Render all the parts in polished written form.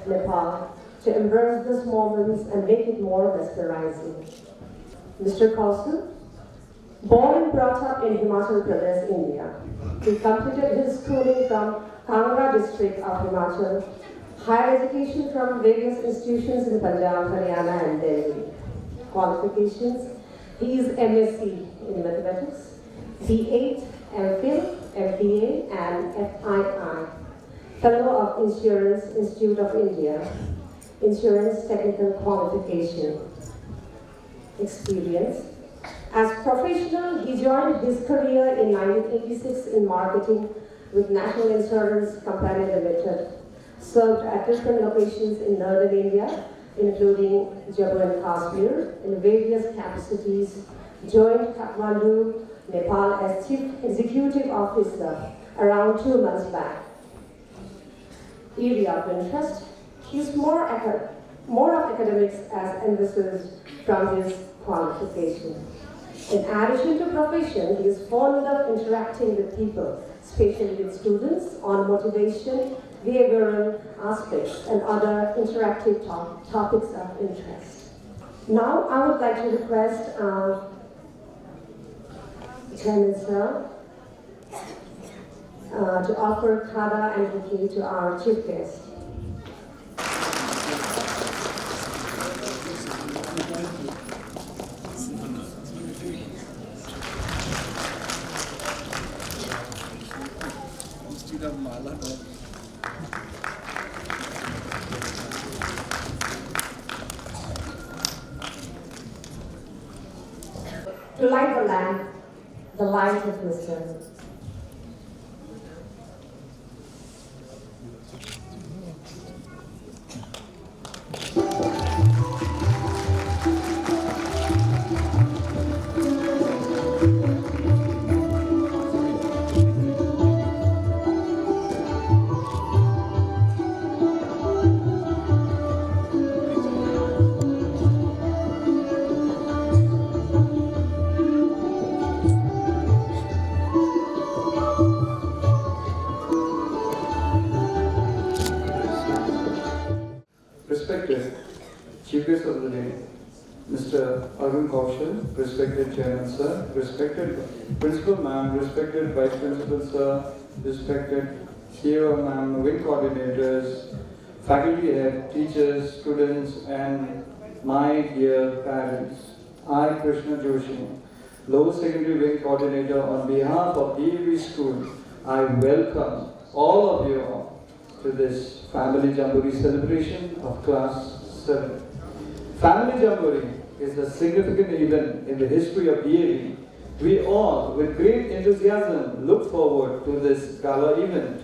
Nepal, to embrace these moments and make it more mesmerizing. Mr. Kausu, born and brought up in Himachal Pradesh, India, he completed his schooling from Kangra district of Himachal, higher education from various institutions in Punjab, Haryana and Delhi. Qualifications: he is MSc in mathematics, B8, MPhil, MBA and FII, Fellow of Insurance Institute of India, Insurance Technical Qualification. Experience: as professional, he joined his career in 1986 in marketing with National Insurance Company Limited, served at different locations in northern India, including Jammu and Kashmir, in various capacities, joined Kathmandu, Nepal as Chief Executive Officer around 2 months back. Area of interest: he is more of academics as envisaged from his qualification. In addition to profession, he is fond of interacting with people, especially with students, on motivation, behavioral aspects, and other interactive topics of interest. Now, I would like to request Chairman Sir to offer Khada and bouquet to our chief guest. To light the lamp, the light of wisdom. Respected Chief Guest of the Day, Mr. Arun Kaushal, respected Chairman Sir, respected Principal Ma'am, respected Vice Principal Sir, respected CEO Ma'am, Wing Coordinators, faculty head, teachers, students, and my dear parents. I, Krishna Joshi, Lower Secondary Wing Coordinator, on behalf of DAV School, I welcome all of you all to this Family Jamboree celebration of Class 7. Family Jamboree is a significant event in the history of DAV. We all, with great enthusiasm, look forward to this gala event.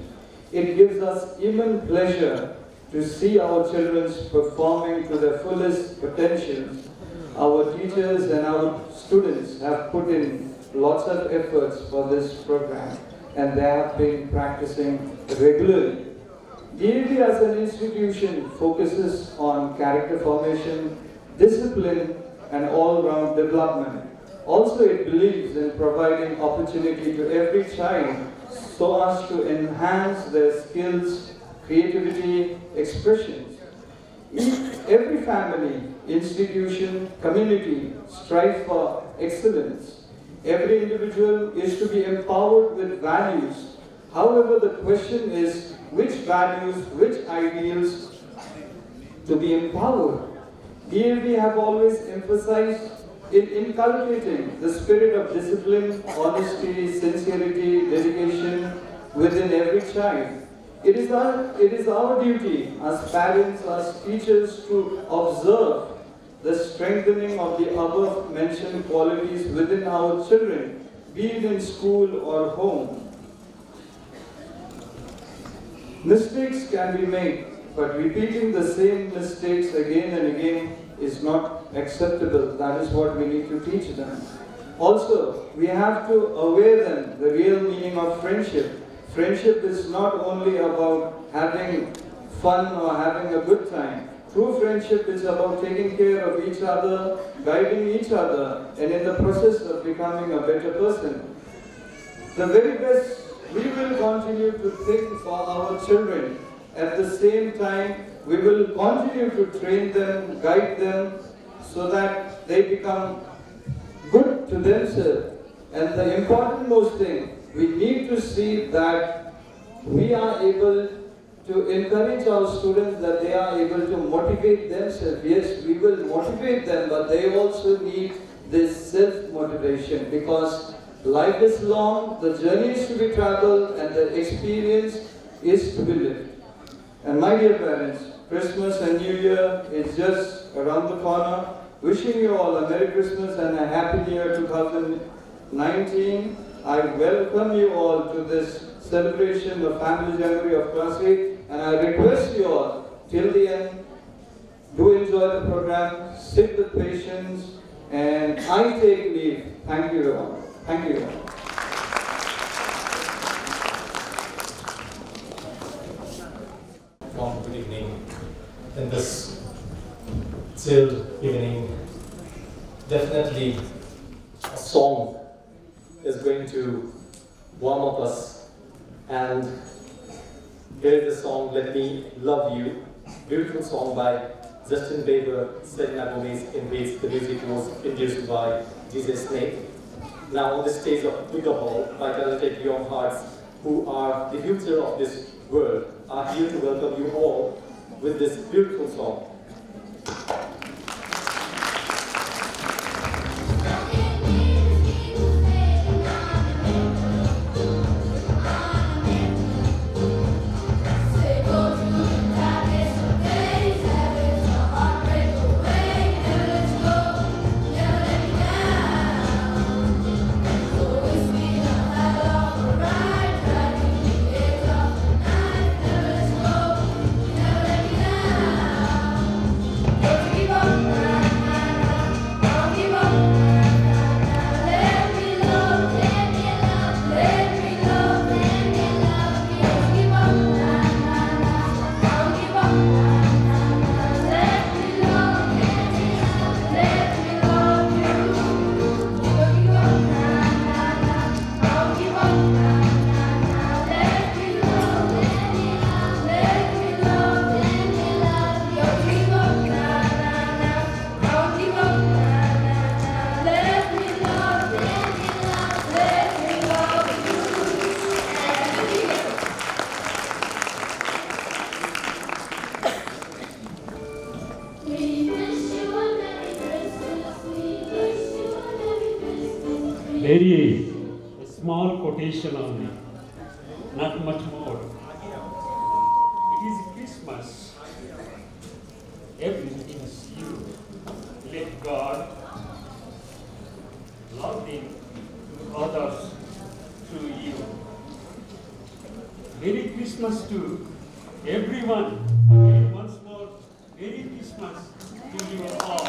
It gives us immense pleasure to see our children performing to their fullest potential. Our teachers and our students have put in lots of efforts for this program, and they have been practicing regularly. DAV as an institution focuses on character formation, discipline, and all-round development. Also, it believes in providing opportunity to every child so as to enhance their skills, creativity, expressions. Every family, institution, community strive for excellence. Every individual is to be empowered with values. However, the question is, which values, which ideals to be empowered? DAV have always emphasized in inculcating the spirit of discipline, honesty, sincerity, dedication within every child. It is our duty as parents, as teachers, to observe the strengthening of the above mentioned qualities within our children, be it in school or home. Mistakes can be made, but repeating the same mistakes again and again is not acceptable. That is what we need to teach them. Also, we have to aware them the real meaning of friendship. Friendship is not only about having fun or having a good time. True friendship is about taking care of each other, guiding each other, and in the process of becoming a better person. The very best we will continue to think for our children At the same time, we will continue to train them, guide them, so that they become good to themselves. And the important most thing, we need to see that we are able to encourage our students, that they are able to motivate themselves. Yes, we will motivate them, but they also need this self-motivation, because life is long, the journey is to be traveled, and the experience is to be lived. And my dear parents, Christmas and New Year is just around the corner. Wishing you all a Merry Christmas and a Happy New Year 2019. I welcome you all to this celebration of Family Jamboree of Class 8, and I request you all till the end, do enjoy the program, sit with patience, and I take leave. Thank you all. Thank you all. Good evening. In this chill evening, definitely a song is going to warm up us. And here is the song, Let Me Love You. Beautiful song by Justin Bieber, Selena Gomez, in which the music was produced by DJ Snake. Now on the stage of Buddha Hall, my talented young hearts who are the future of this world are here to welcome you all with this beautiful song. Very a small quotation only, not much more. It is Christmas. Everything is you. Let God love Him to others through you. Merry Christmas to everyone. Again, once more, Merry Christmas to you all.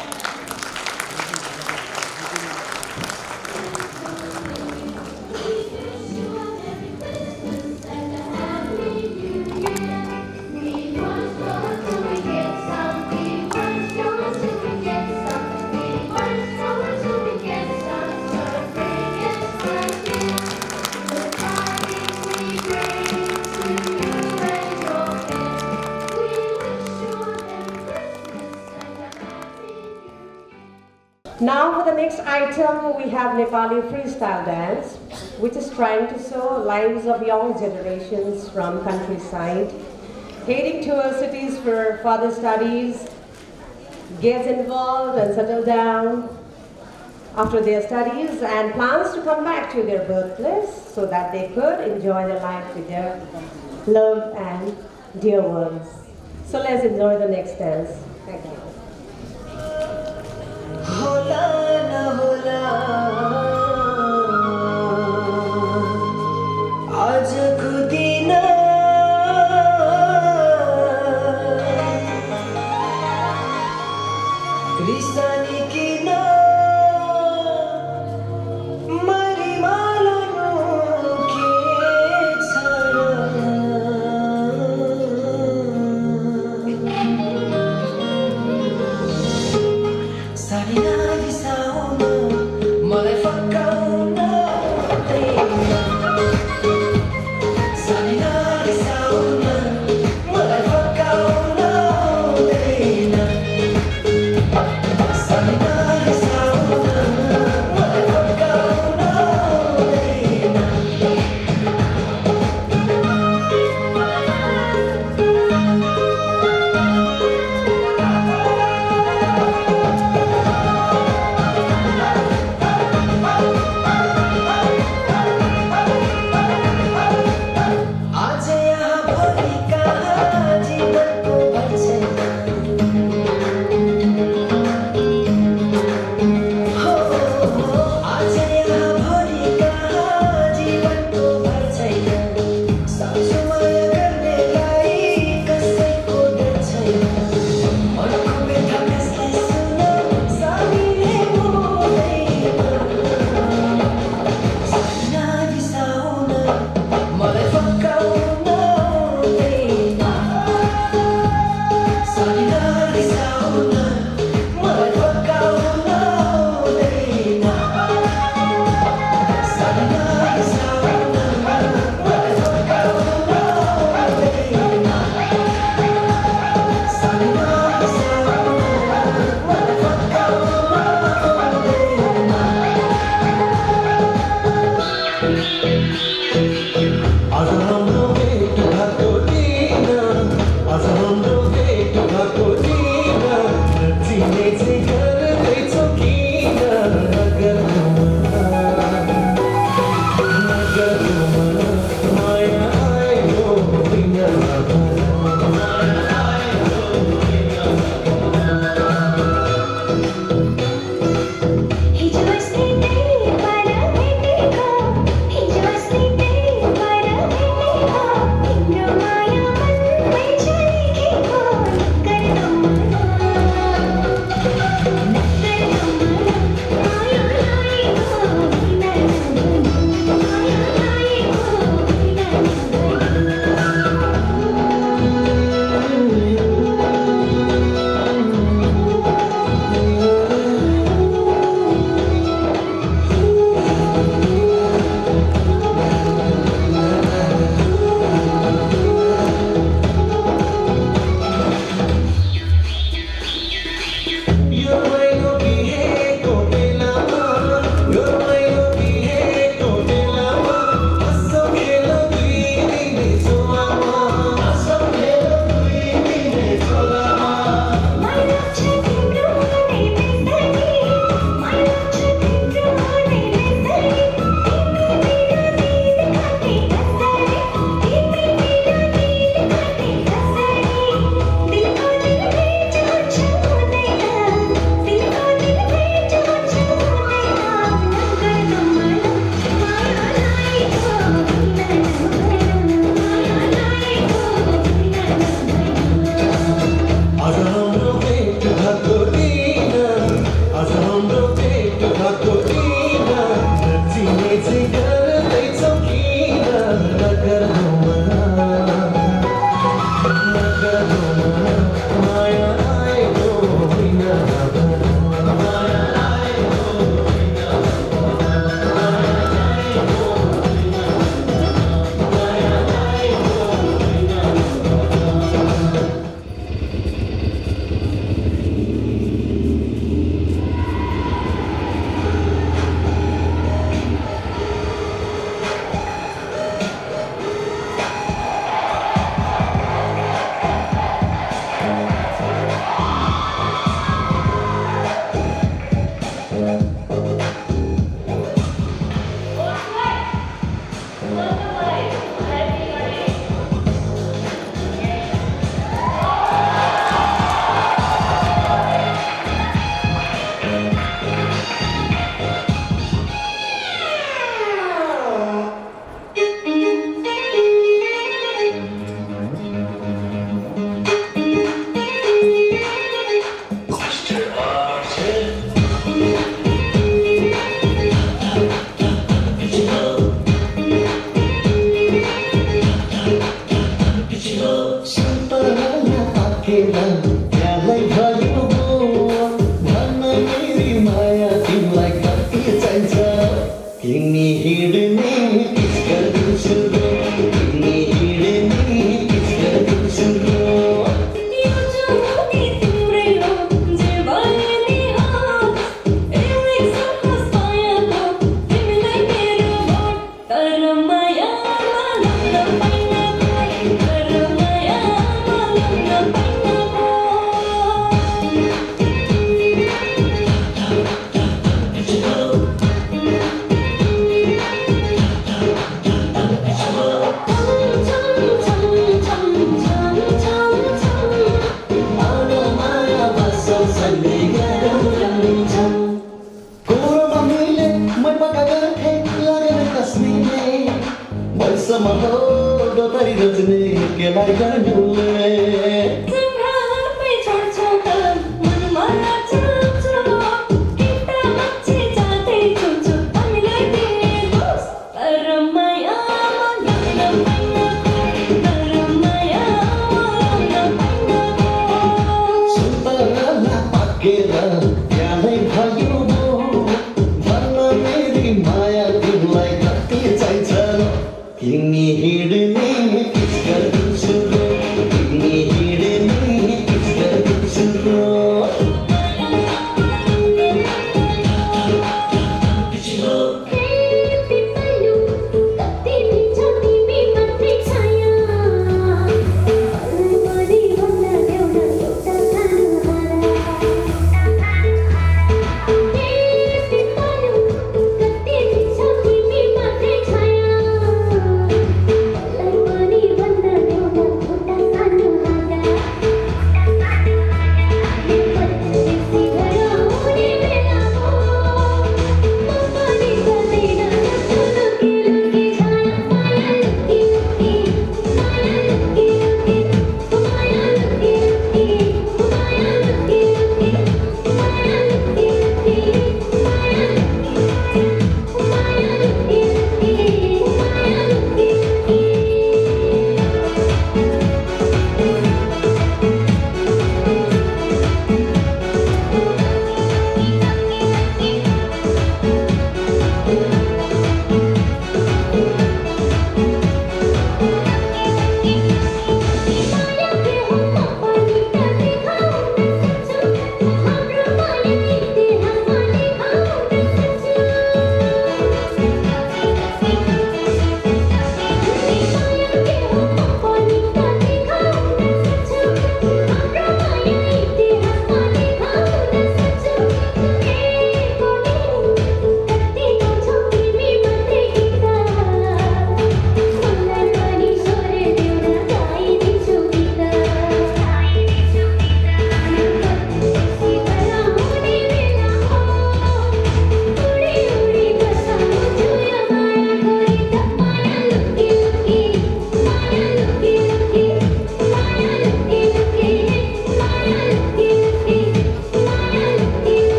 Now for the next item, we have Nepali freestyle dance, which is trying to show lives of young generations from countryside, heading towards cities for further studies, gets involved and settle down after their studies, and plans to come back to their birthplace so that they could enjoy their life with their loved and dear ones. So let's enjoy the next dance. Thank you. होला न होला आजको दिन रिसानी किन मरिमालानु के छ र सारी तिमी हिँड्ने किस गर्छु रो तिमी हिँड्ने किस गर्छु रो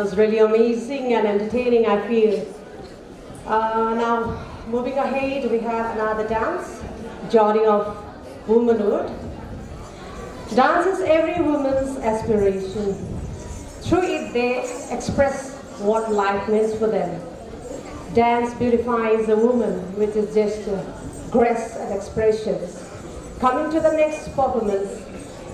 was really amazing and entertaining, I feel. Now, moving ahead, we have another dance, Journey of Womanhood. Dance is every woman's aspiration. Through it, they express what life means for them. Dance beautifies a woman with its gesture, grace, and expressions. Coming to the next performance,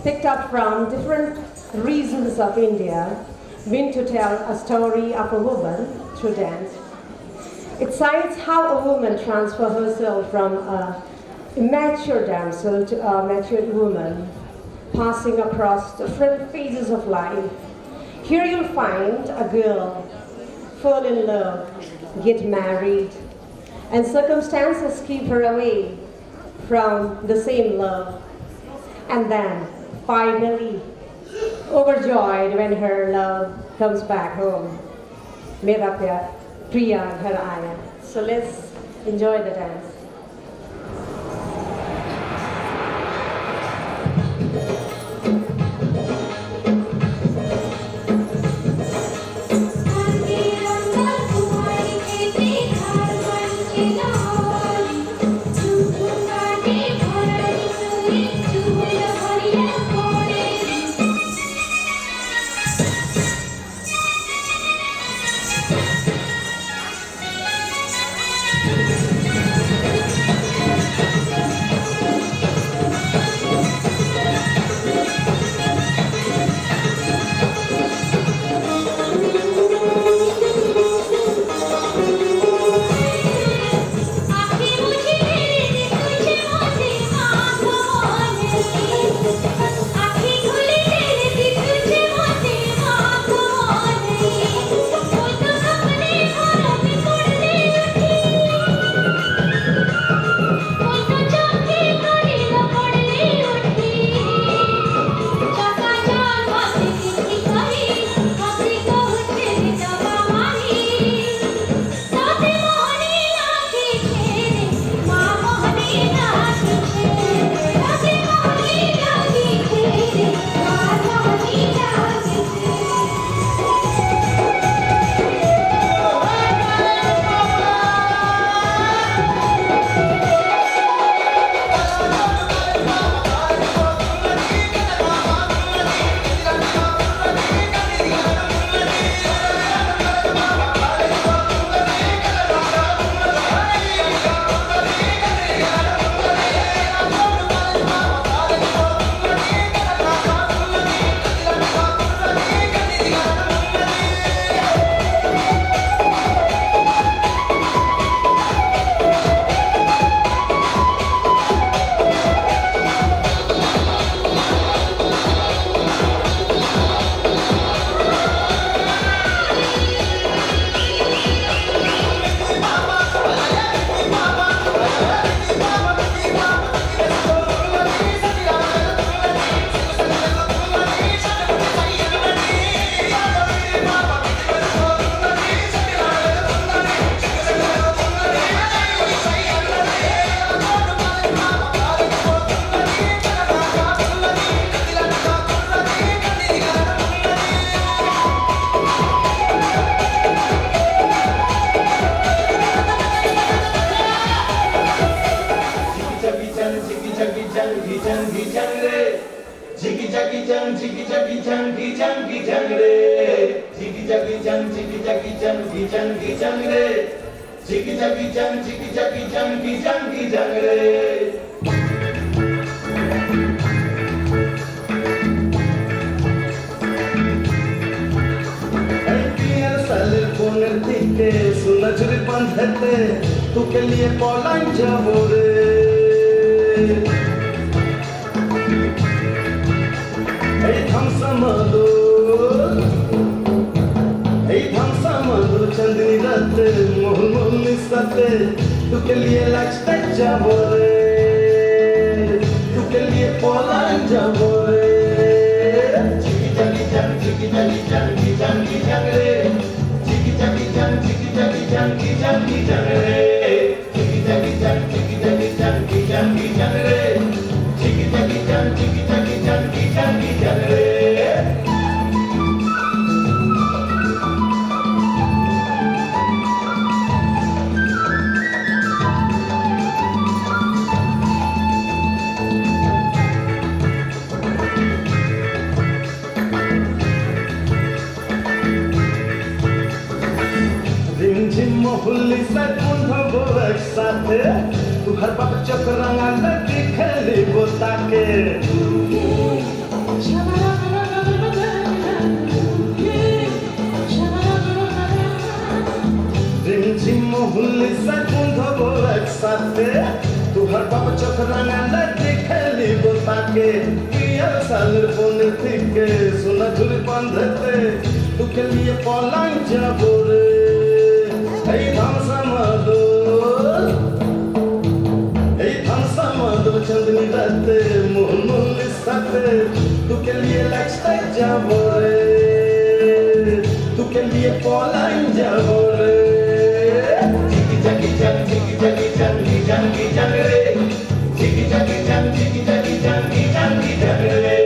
picked up from different regions of India, meant to tell a story of a woman through dance. It cites how a woman transfers herself from a immature damsel to a matured woman, passing across different phases of life. Here you'll find a girl fall in love, get married, and circumstances keep her away from the same love. And then, finally, overjoyed when her love comes back home. Mera pyar priya ghar aaya. So let's enjoy the dance. तू के लिए Poland जाबोरे এই ধামসামাদু চন্দনী রাতে মোহন মোহন নিসাতে তোকে লিয়ে লাগতে যাবো রে তোকে লিয়ে পোল্যান্ড যাবো রে চিকি চাকি চান চিকি চাকি চান কি চান কি চান রে চিকি চাকি চান চিকি চাকি চান কি চান কি চান রে চিকি চাকি চান চিকি চাকি চান কি চান কি চান রে চিকি চাকি চান চিকি চাকি চান কি চান কি চান রে रिमझिम होली से कुंढो एक साथे तुहर बाप चक्रांगा लगी खेली बोता के रिमझिम होली से कुंढो एक साथे तुहर बाप चक्रांगा लगी खेली बोता के पियर साल बोने थी के सुना झुली बंधते तू के लिए पलंग जबोरे Hey Thamsamado, chandni rate, moon moon isate, tu ke liye lifestyle jabore, tu ke liye Poland jabore. Jiggy jaggy jang, jiggy jaggy jangy jangy jangre, jiggy jaggy jang, jiggy jaggy jangy jangy jangre,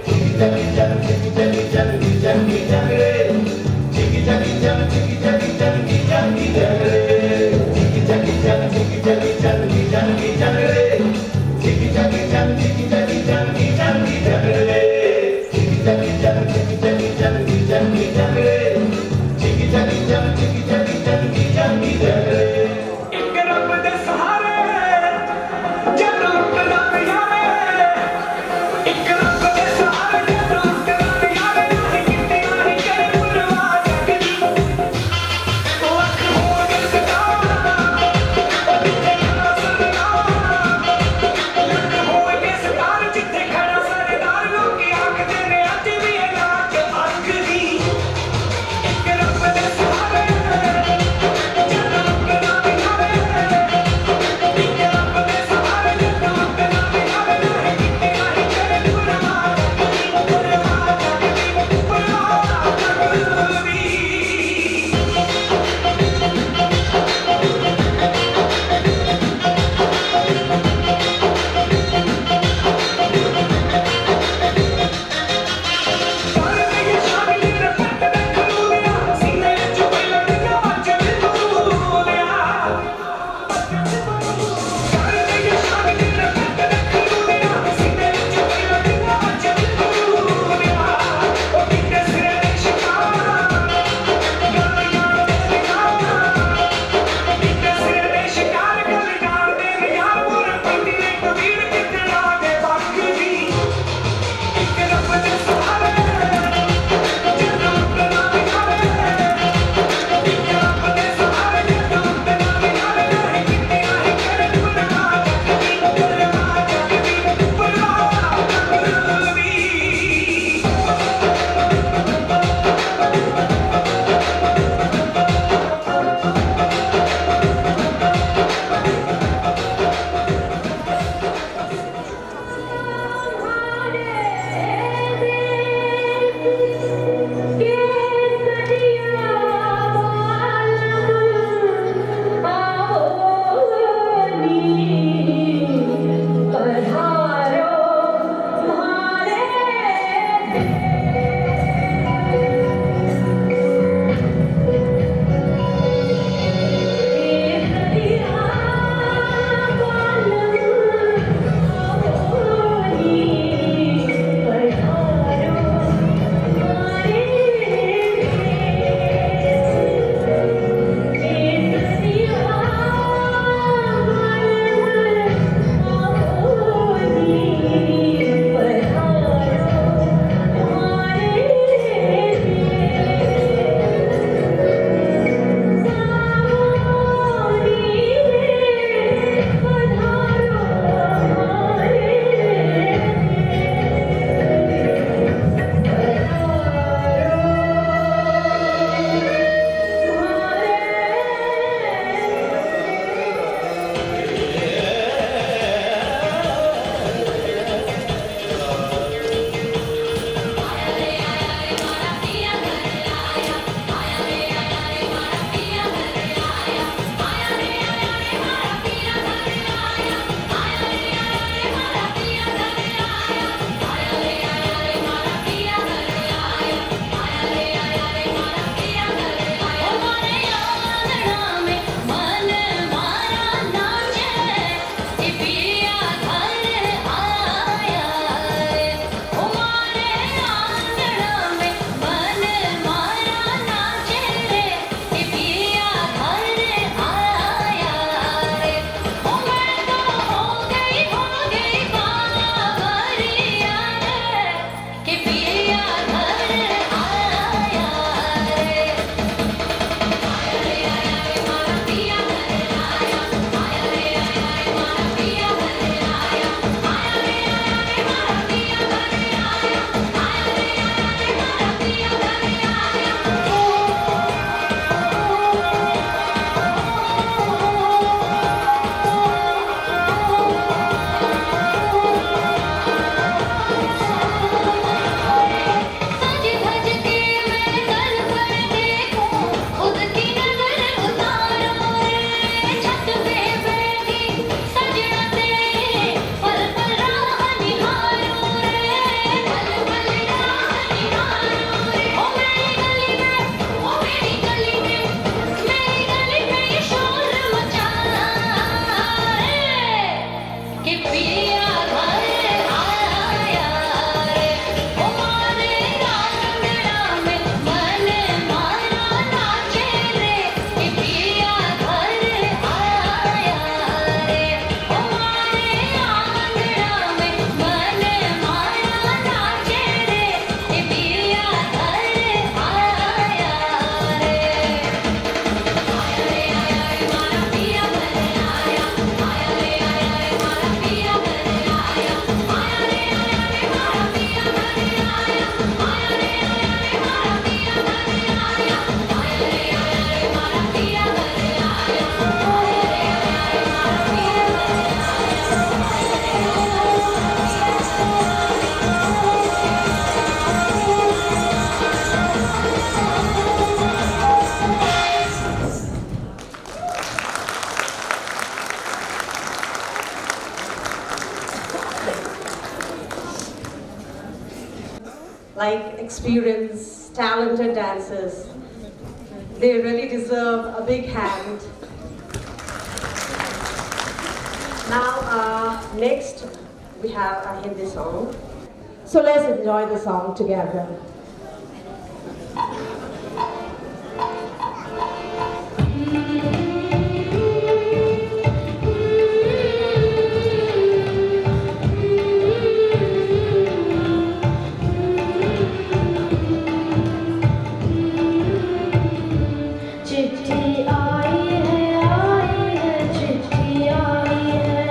jiggy jaggy jang, jiggy jaggy jangy jangy jangre, jiggy jaggy jang, jiggy jaggy jangy jangy jangre, jiggy jaggy jang, jiggy jaggy jangy jangy jangre, jiggy jaggy jang, jiggy jaggy jangy jangy jangre, jiggy jaggy jang, jiggy like experienced, talented dancers. They really deserve a big hand. Now, next we have a Hindi song. So let's enjoy the song together. चिट्ठी आई है चिट्ठी आई है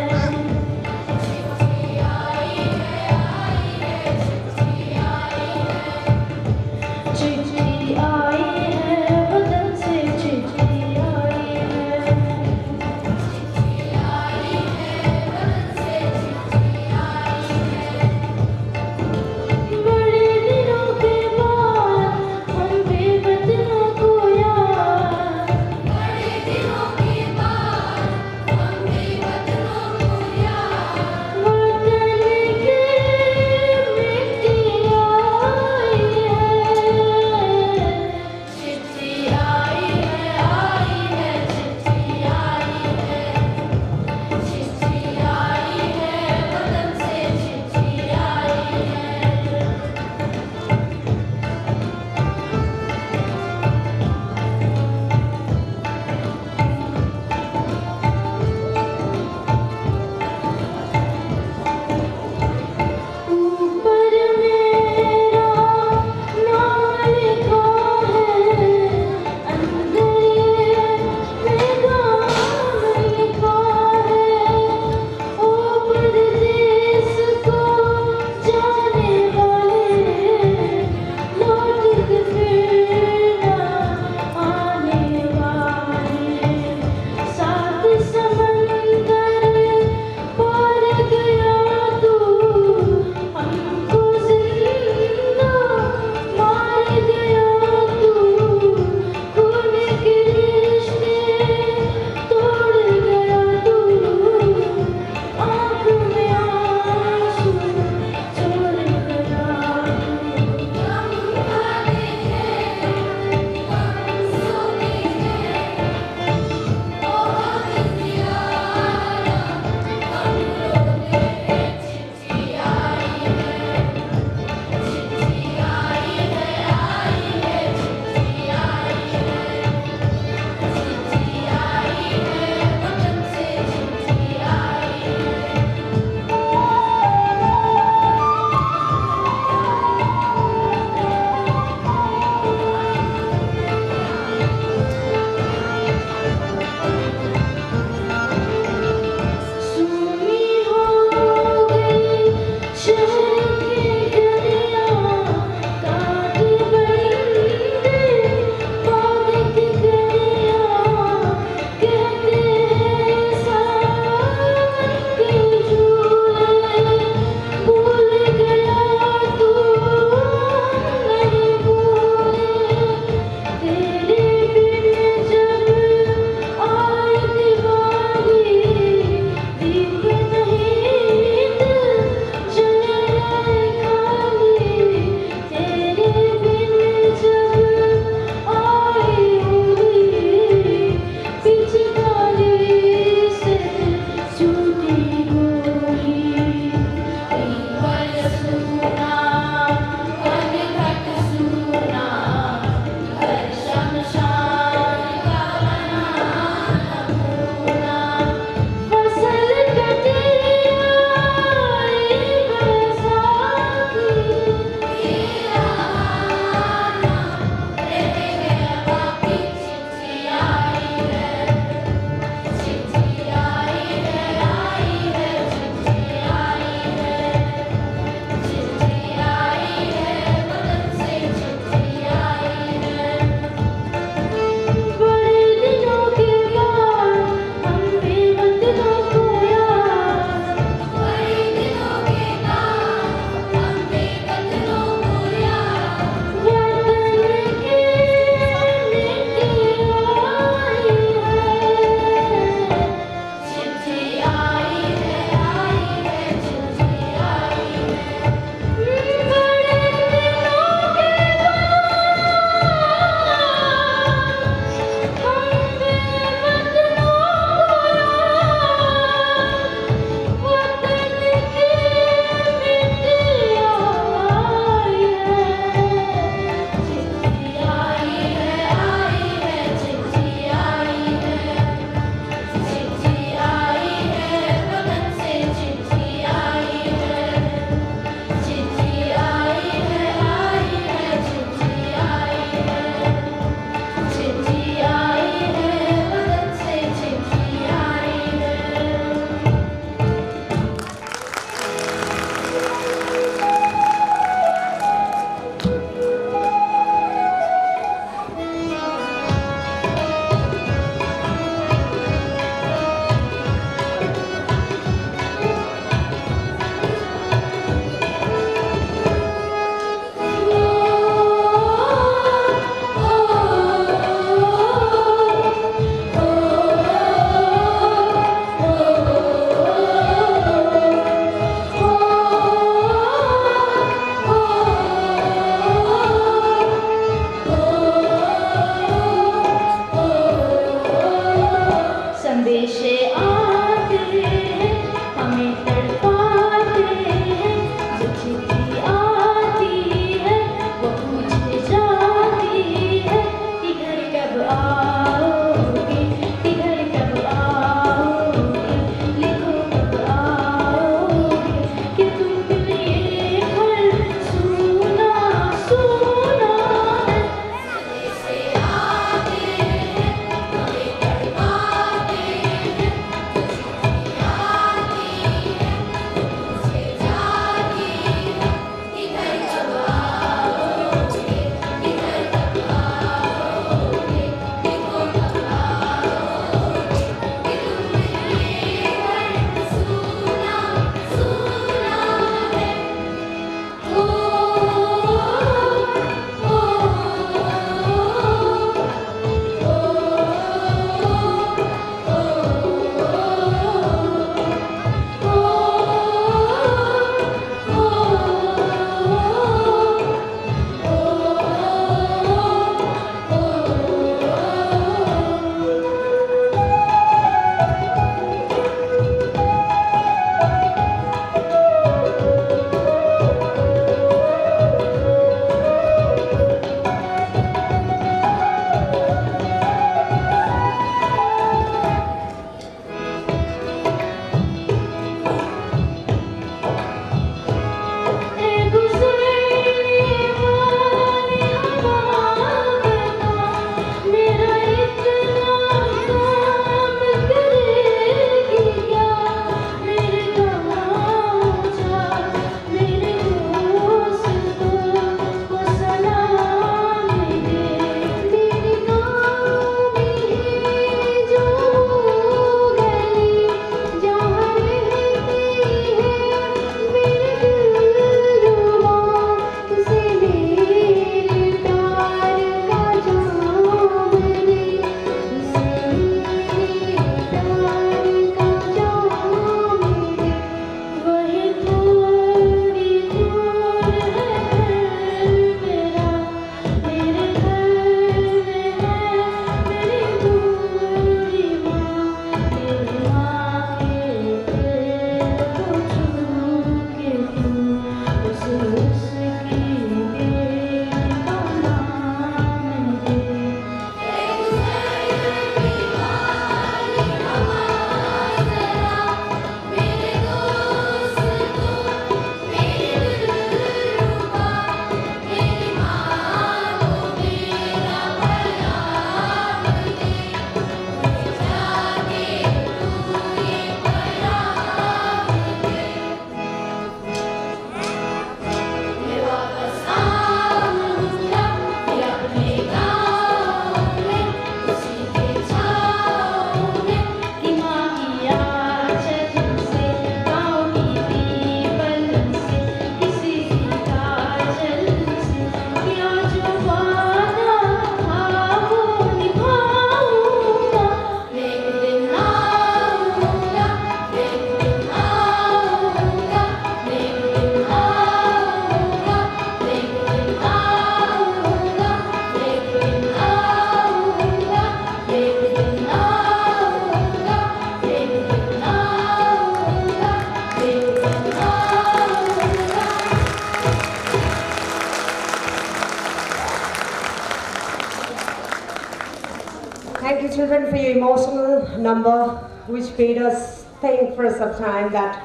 you children for your emotional number, which made us think for some time that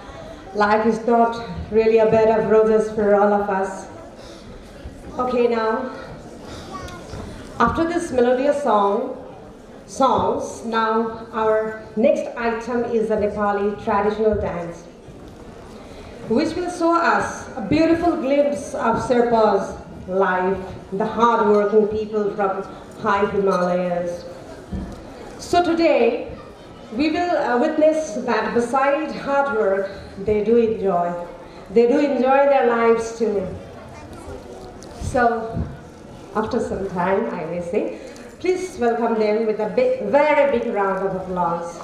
life is not really a bed of roses for all of us. Okay, now, after this melodious songs, now our next item is a Nepali traditional dance, which will show us a beautiful glimpse of Sherpa's life, the hard-working people from high Himalayas. So today, we will witness that beside hard work, they do enjoy their lives too. So, after some time, I may say, please welcome them with a very big round of applause.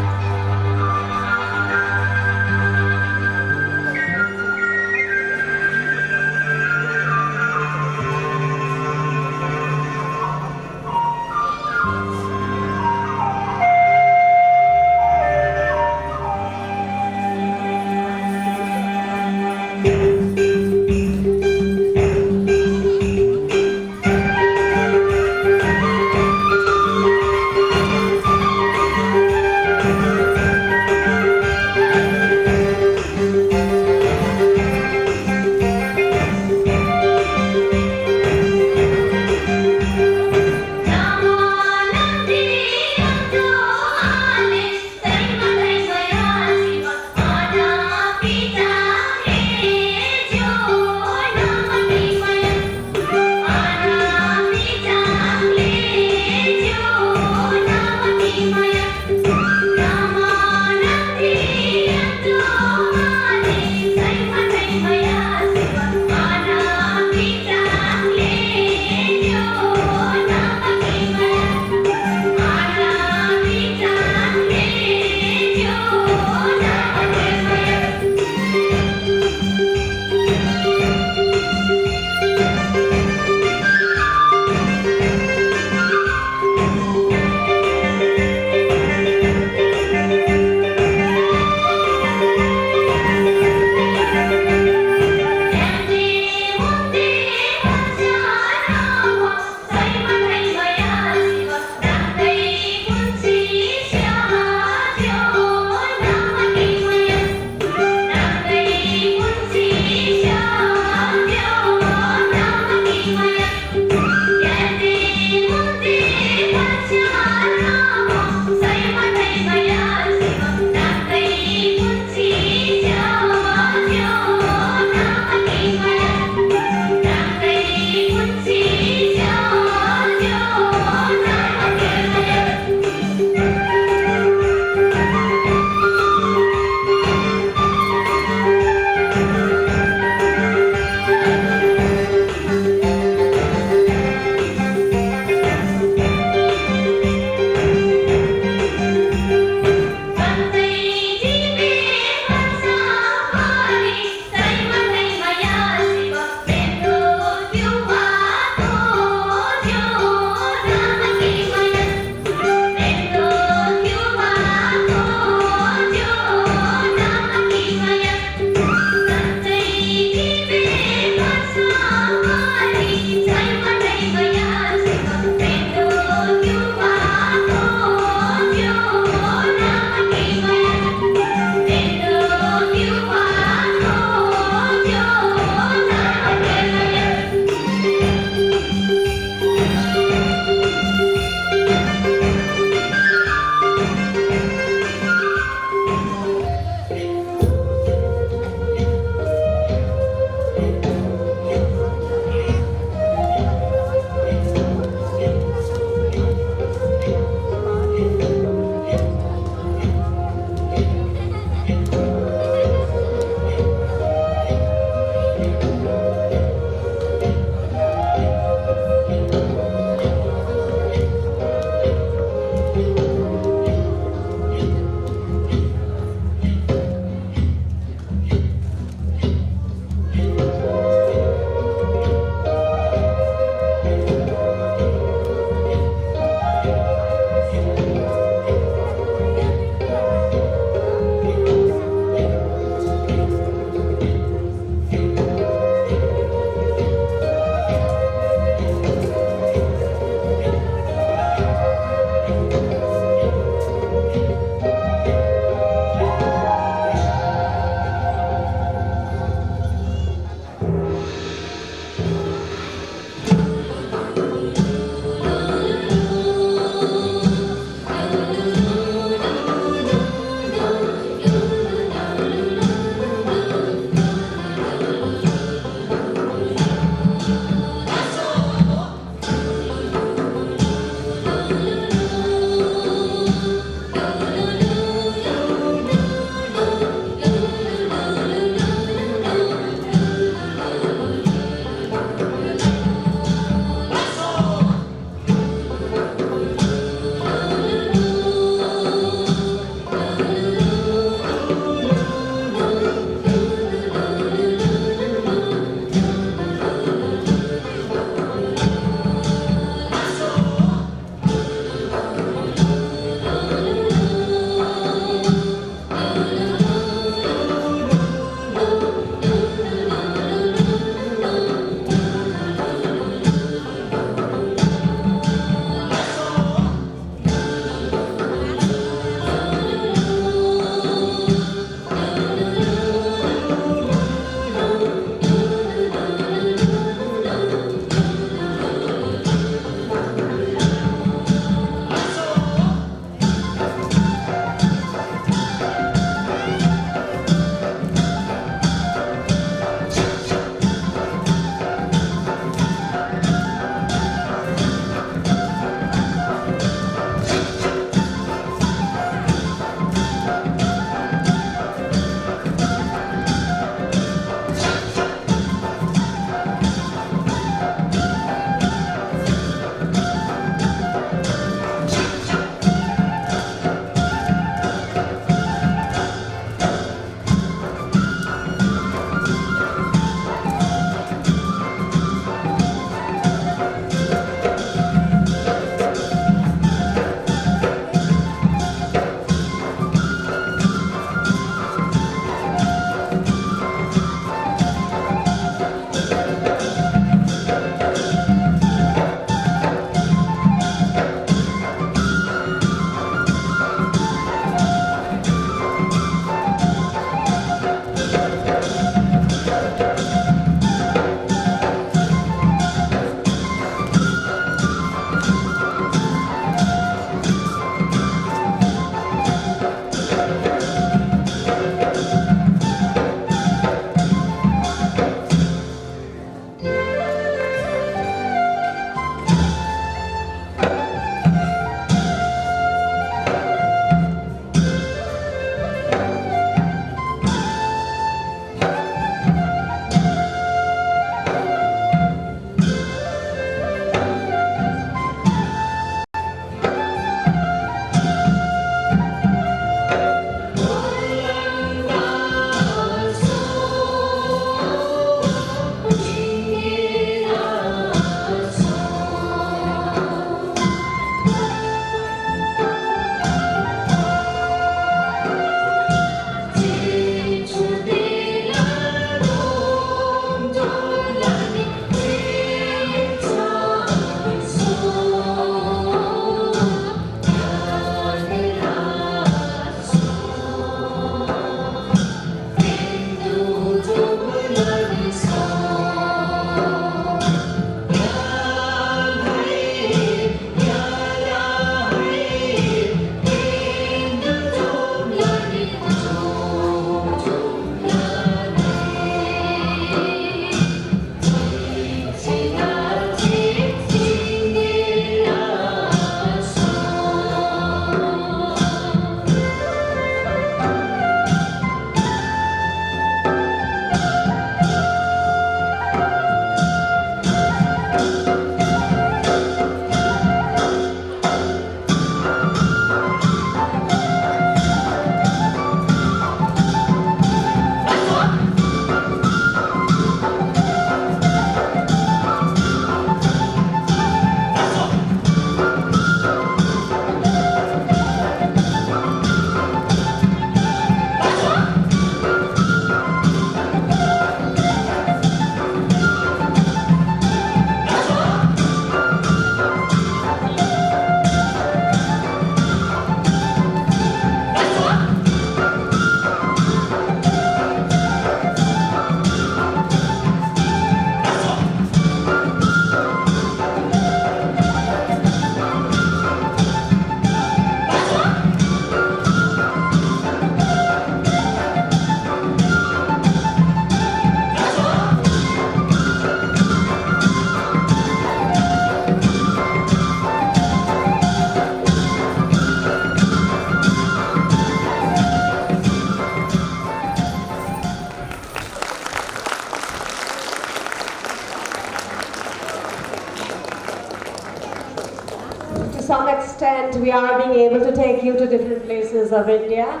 some extent, we are being able to take you to different places of India,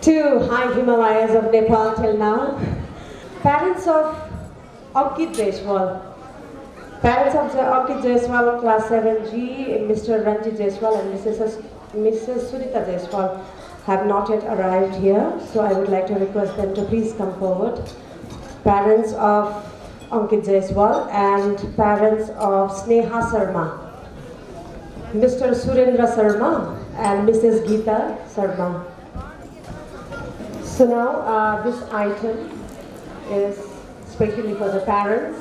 to high Himalayas of Nepal till now. Parents of Ankit Jaiswal. Parents of Ankit Jaiswal, class 7G, Mr. Ranjit Jaiswal and Mrs. Sunita Jaiswal have not yet arrived here, so I would like to request them to please come forward. Parents of Ankit Jaiswal and parents of Sneha Sarma. Mr. Surendra Sarma and Mrs. Geeta Sarma. So now this item is especially for the parents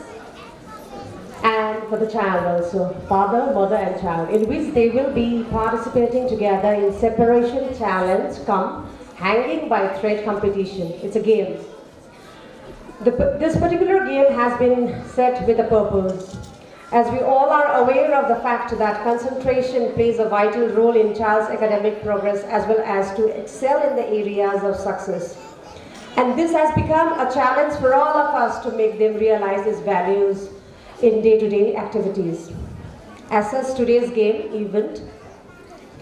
and for the child also, father, mother and child, in which they will be participating together in separation challenge cum hanging by thread competition. It's a game. This particular game has been set with a purpose. As we all are aware of the fact that concentration plays a vital role in child's academic progress as well as to excel in the areas of success. And this has become a challenge for all of us to make them realize these values in day-to-day activities. As such, today's game event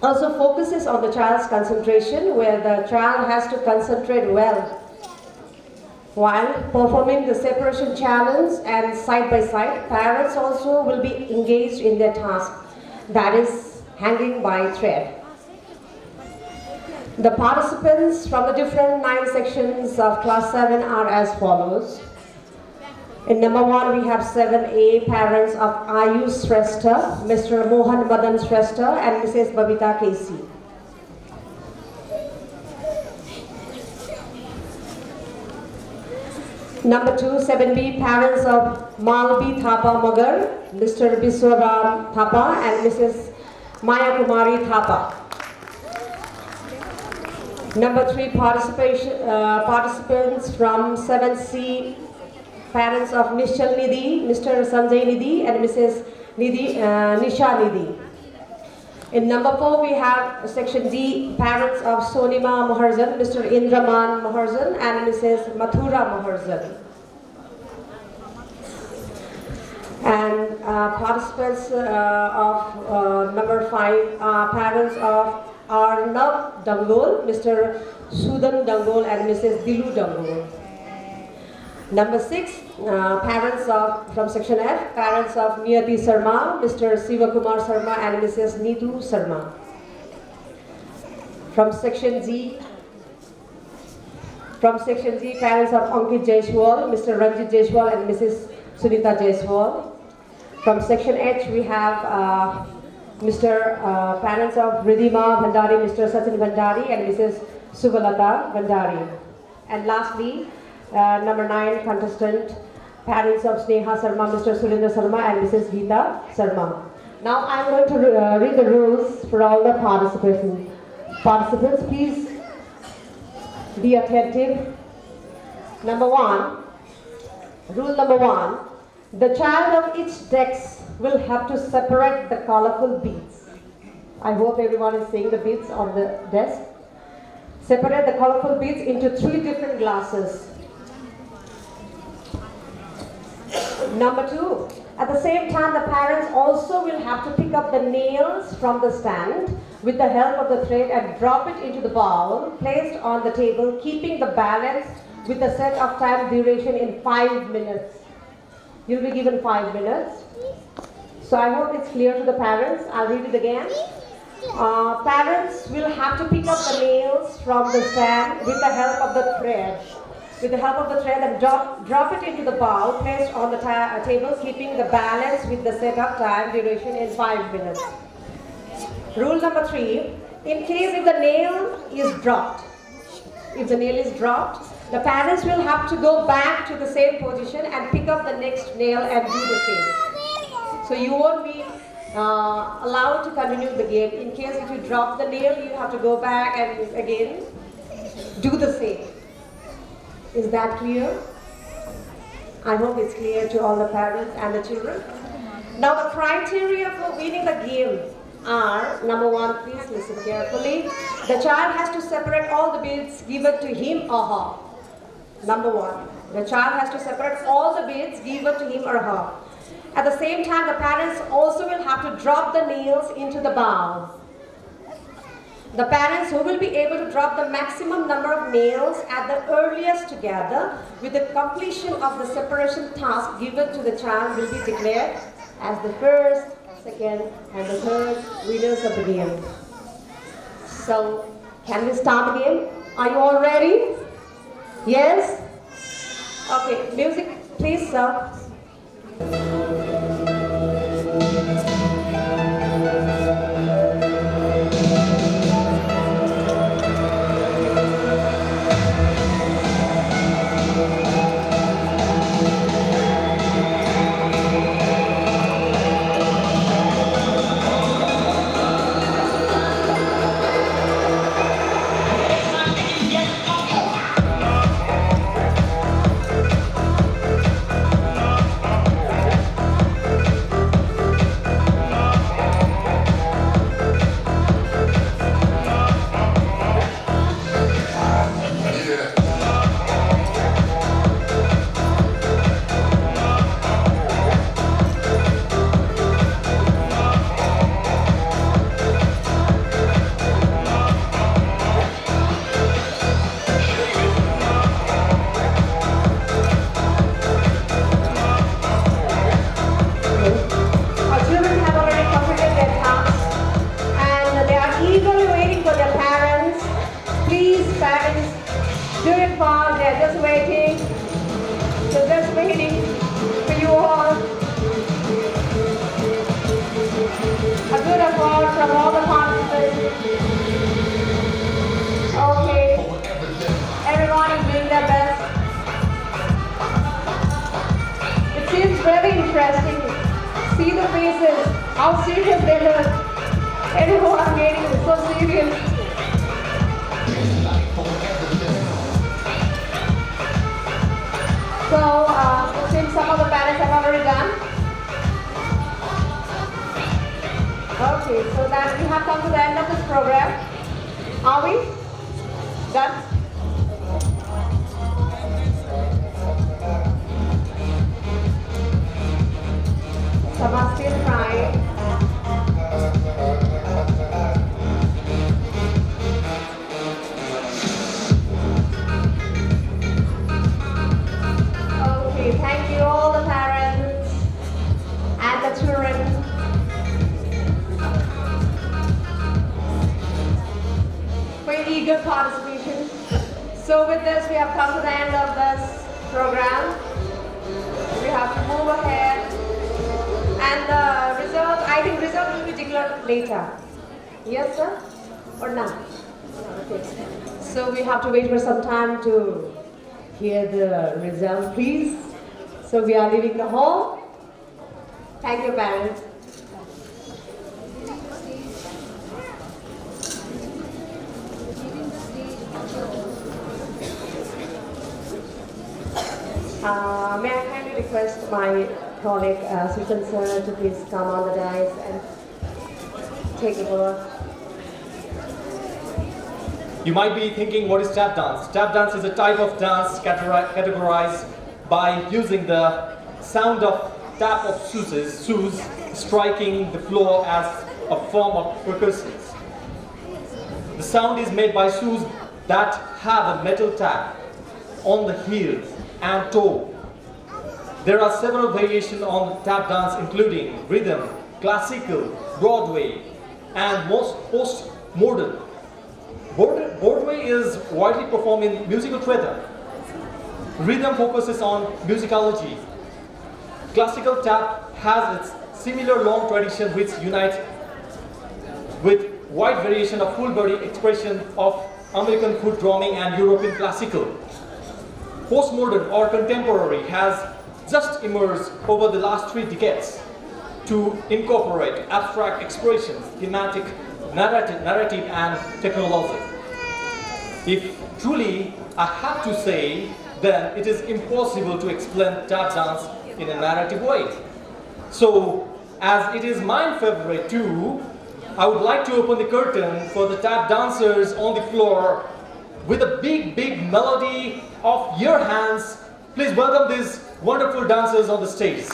also focuses on the child's concentration, where the child has to concentrate well while performing the separation challenge, and side by side, parents also will be engaged in their task, that is hanging by thread. The participants from the different 9 sections of class 7 are as follows. In number 1, we have 7A, parents of Ayush Shrestha, Mr. Mohan Madan Shrestha and Mrs. Babita Casey. Number 2, 7B, parents of Malvi Thapa Magar, Mr. Biswaram Thapa and Mrs. Maya Kumari Thapa. Number 3, participants from 7C, parents of Nishal Nidhi, Mr. Sanjay Nidhi and Mrs. Nisha Nidhi. In number 4, we have section D, parents of Sonima Maharzan, Mr. Indraman Maharzan and Mrs. Mathura Maharzan. And participants of number 5 are parents of Arnav Dangol, Mr. Sudan Dangol and Mrs. Dilu Dangol. Number 6, parents of, from section F, parents of Niyati Sarma, Mr. Sivakumar Sarma and Mrs. Neetu Sarma. From section G, parents of Ankit Jaiswal, Mr. Ranjit Jaiswal and Mrs. Sunita Jaiswal. From section H, we have parents of Ridhima Bhandari, Mr. Sachin Bhandari and Mrs. Suvalata Bhandari. And lastly, number 9, contestant, parents of Sneha Sarma, Mr. Surendra Sarma and Mrs. Geeta Sarma. Now I'm going to read the rules for all the participants. Participants, please be attentive. Number 1, rule number 1, the child of each desk will have to separate the colorful beads. I hope everyone is seeing the beads on the desk. Separate the colorful beads into 3 different glasses. Number 2, at the same time, the parents also will have to pick up the nails from the stand with the help of the thread and drop it into the bowl placed on the table, keeping the balance with a set of time duration in 5 minutes. You'll be given 5 minutes. So I hope it's clear to the parents. I'll read it again. Parents will have to pick up the nails from the stand with the help of the thread. And drop it into the bowl placed on the table, keeping the balance with the set of time duration in 5 minutes. Rule number 3, in case if the nail is dropped, the parents will have to go back to the same position and pick up the next nail and do the same. So you won't be allowed to continue the game. In case if you drop the nail, you have to go back and again do the same. Is that clear? I hope it's clear to all the parents and the children. Now the criteria for winning the game are, number 1, please listen carefully. The child has to separate all the beads given to him or her. Number 1, the child has to separate all the beads given to him or her. At the same time, the parents also will have to to drop the nails into the bowl. The parents who will be able to drop the maximum number of nails at the earliest together with the completion of the separation task given to the child will be declared as the first, second, and the third winners of the game. So, can we start the game? Are you all ready? Yes? Okay, music, please, sir. See the faces, how serious they look. Everyone getting so serious. So, since some of the parents have already done. Okay, so that we have come to the end of this program. Are we done? Some are still trying. Okay, thank you all the parents and the children. For your eager participation. So with this, we have come to the end of this program. We have to move ahead. And the result, I think result will be declared later. Yes, sir? Or not? Okay. So we have to wait for some time to hear the result, please. So we are leaving the hall. Thank you, parents. May I kindly request my colleague Susan sir to please come on the dais and take over. You might be thinking, what is tap dance? Tap dance is a type of dance categorized by using the sound of tap of shoes striking the floor as a form of percussion. The sound is made by shoes that have a metal tap on the heels and toe. There are several variations on tap dance, including rhythm, classical, Broadway, and most post-modern. Broadway is widely performed in musical theater. Rhythm focuses on musicality. Classical tap has its similar long tradition which unites with wide variation of full body expression of American foot drumming and European classical. Postmodern or contemporary has just emerged over the last 3 decades to incorporate abstract expressions, thematic, narrative and technology. If truly I have to say, then it is impossible to explain tap dance in a narrative way. So, as it is my favorite too, I would like to open the curtain for the tap dancers on the floor with a big melody of your hands. Please welcome these wonderful dancers on the stage.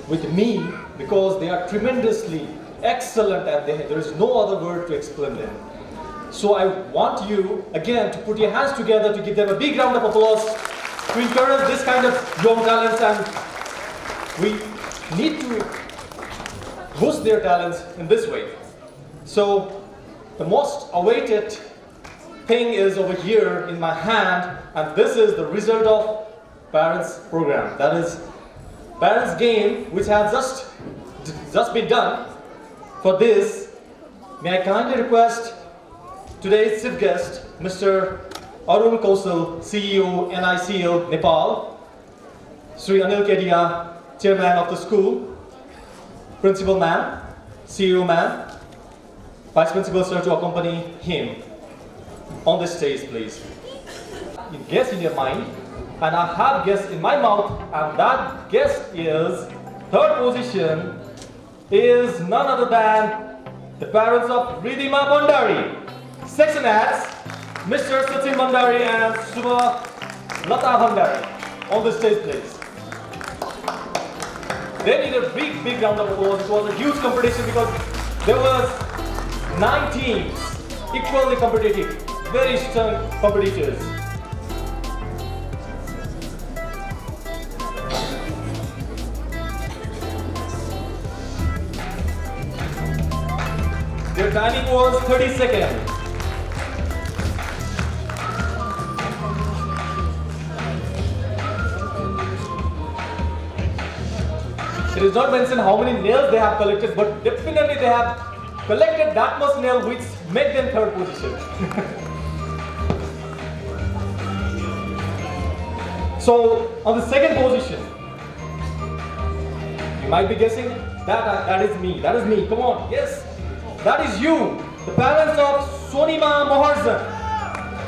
with me because they are tremendously excellent and there is no other word to explain them. So I want you again to put your hands together to give them a big round of applause to encourage this kind of young talents, and we need to boost their talents in this way. So the most awaited thing is over here in my hand, and this is the result of parents program. That is parents game which has just been done. For this, may I kindly request today's chief guest, Mr. Arun Kaushal, CEO NICL Nepal, Sri Anil Kedia, chairman of the school, principal ma'am, CEO ma'am, vice principal sir to accompany him on the stage, please. You guess in your mind, and I have guess in my mouth, and that guess is third position is none other than the parents of Ridhima Bhandari. Section heads, Mr. Sachin Bhandari and Subha Lata Bhandari. On the stage, please. They need a big round of applause. It was a huge competition because there was 9 teams, equally competitive, very strong competitors. Their timing was 30 seconds. It is not mentioned how many nails they have collected, but definitely they have collected that much nail which made them third position. So on the second position, you might be guessing that is me. That is me. Come on, yes, that is you. The parents of Sonima Maharzan,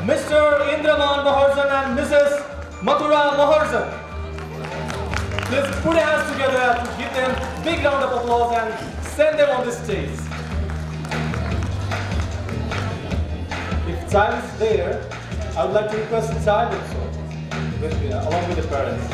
Mr. Indraman Maharzan and Mrs. Mathura Maharzan. Please put your hands together to give them a big round of applause and send them on the stage. If child is there, I would like to request the child also, along with the parents.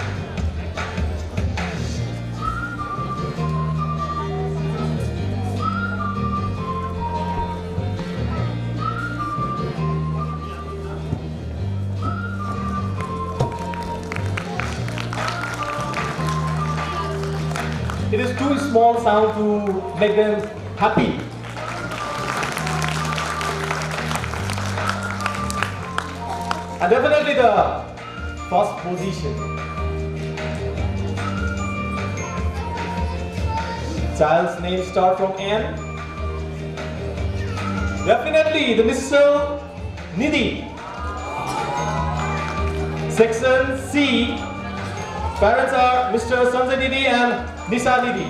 It is too small sound to make them happy. And definitely the first position. Child's name start from N. Definitely the Mr. Nidhi. Section C. Parents are Mr. Sanjay Nidhi and Nisha Nidhi.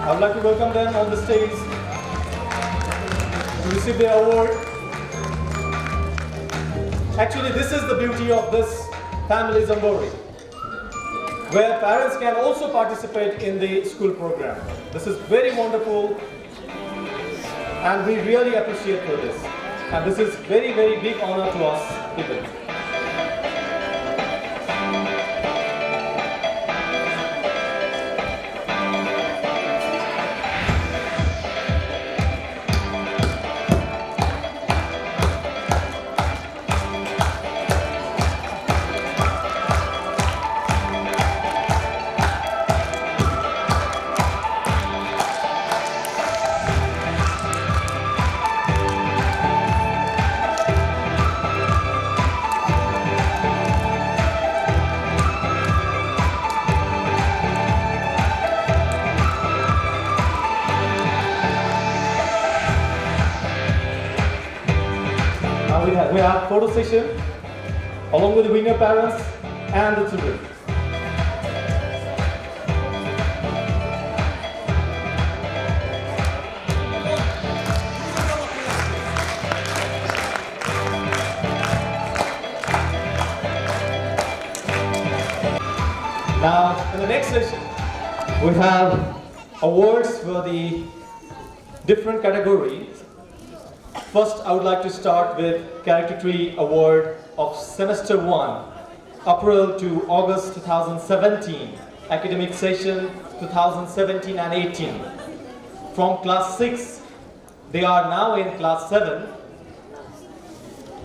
I would like to welcome them on the stage to receive the award. Actually, this is the beauty of this family Jamboree, where parents can also participate in the school program. This is very wonderful and we really appreciate for this. And this is very big honor to us even. We have photo session along with the winner parents and the children. Now, in the next session, we have awards for the different categories. First, I would like to start with Character Tree Award of Semester 1, April to August 2017, academic session 2017 and 18. From class 6, they are now in class 7.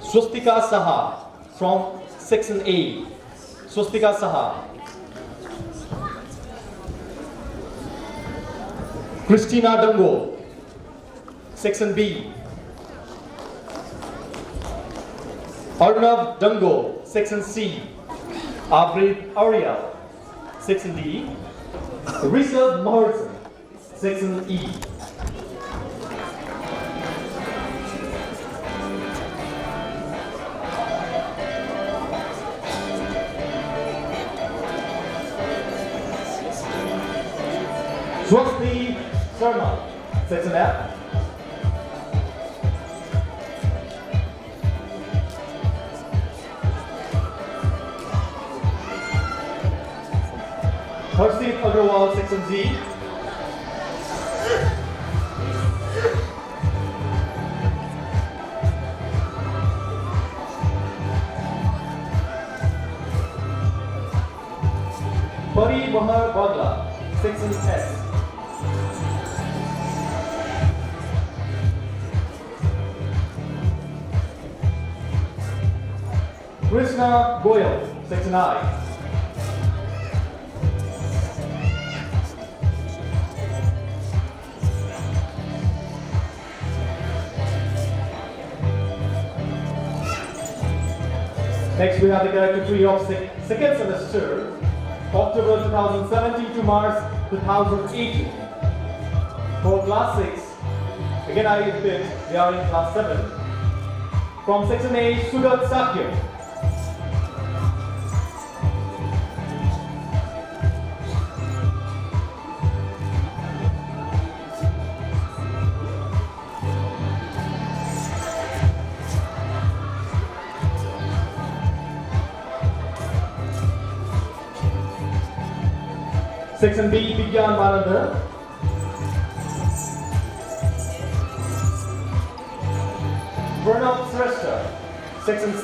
Swastika Saha from section A. Swastika Saha. Christina Dango, section B. Arnav Dango, section C. Abrid Ariel, section D. Rishabh Maharsan, section E. Swasti Sharma, section F. Harshit Agrawal, section Z. Pari Bahar Bagla, section S. Krishna Goyal, section I. Next we have the character tree of second semester, October 2017 to March 2018. For class 6, again I repeat, they are in class 7. From section A, Sugat Sakya. Section B, Vigyan Manandar. Pranav Shrestha, section C.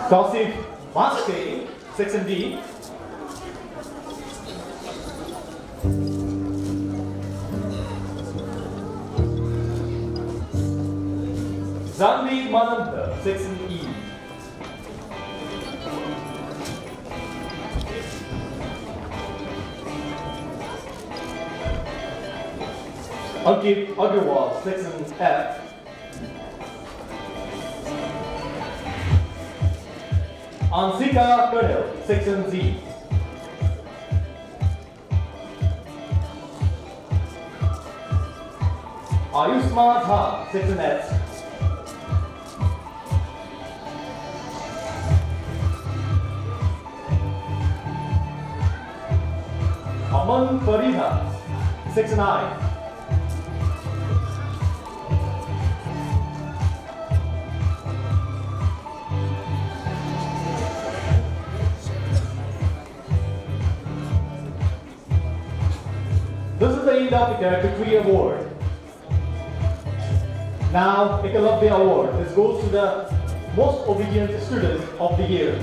Tausif Vaske, section D. Zanvi Mananta, section E. Ankit Agarwal, section F. Ansika Colonel, section Z. Ayushma Jha, section S. Aman Farida, section I. This is the end of the character tree award. Now, Ekalavya award. This goes to the most obedient student of the year.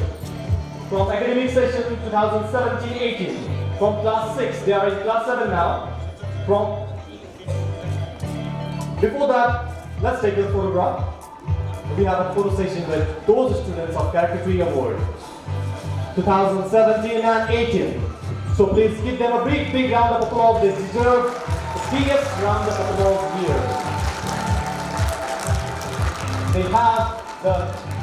From academic session 2017-18. From class 6, they are in class 7 now. Before that, let's take a photograph. We have a photo session with those students of Character Tree Award 2017 and 18. So please give them a big round of applause. They deserve the biggest round of applause here. They have the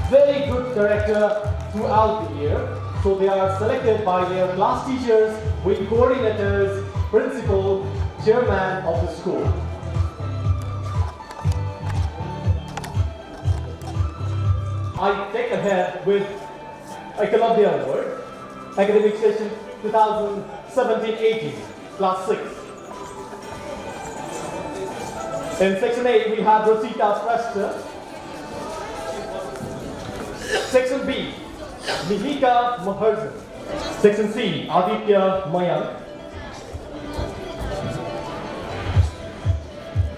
very good character throughout the year. So they are selected by their class teachers with coordinators, principal, chairman of the school. I take ahead with Ekalavya Award, academic session 2017-18, class 6. In section A, we have Rosita Shrestha. Section B, Mihika Maharsan. Section C, Aditya Mayank.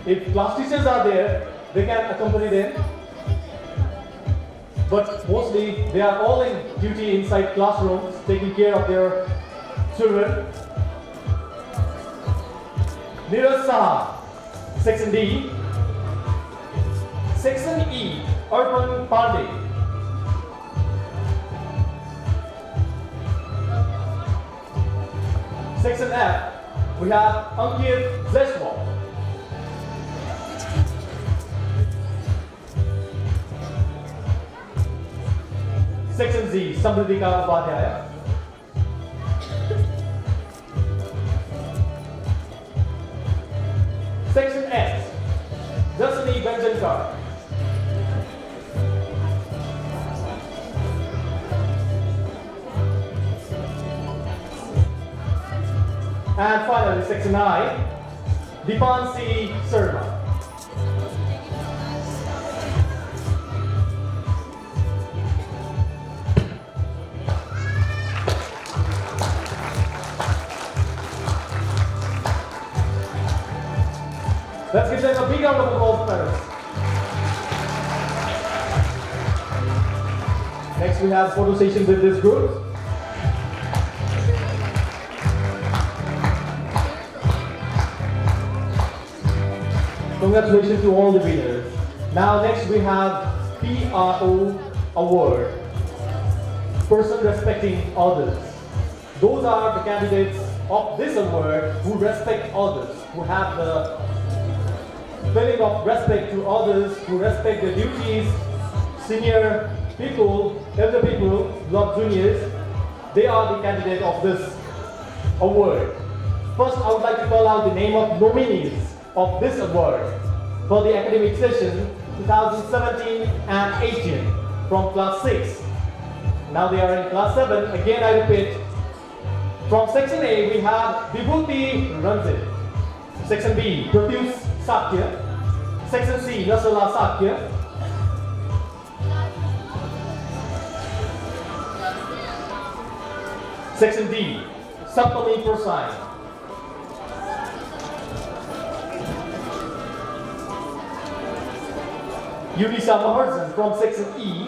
If class teachers are there, they can accompany them. But mostly they are all in duty inside classrooms, taking care of their children. Neeraj Saha, Section D. Section E, Arpan Pandey. Section F, we have Ankit Zeshwal. Section Z, Samridhika Upadhyaya. Section S, Jasani Benjankar. And finally, Section I, Dipansi Sharma. Let's give them a big round of applause, parents. Next, we have photo session with this group. Congratulations to all the winners. Now next we have PRO award, person respecting others. Those are the candidates of this award who respect others, who have the feeling of respect to others, who respect their duties, senior people, elder people, love juniors. They are the candidate of this award. First, I would like to call out the name of nominees of this award for the academic session 2017 and 18 from class 6. Now they are in class 7. Again, I repeat, from section A we have Vibhuti Ranjit, section B Pratyush Sakya, section C Nasala Sakya, section D Saptami Prasad. Yunisa Maharjan from section E.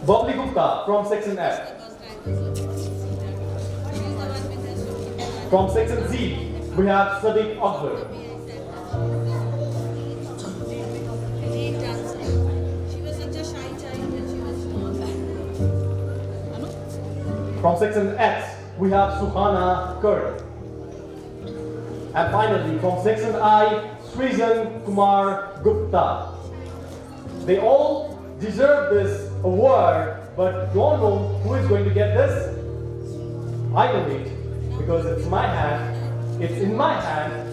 Bobli Gupta from section F. From section Z, we have Sadiq Akbar. From section X, we have Suhana Kurd. And finally, from section I, Srijan Kumar Gupta. They all deserve this award, but don't know who is going to get this. I know it, because it's my hand, it's in my hand.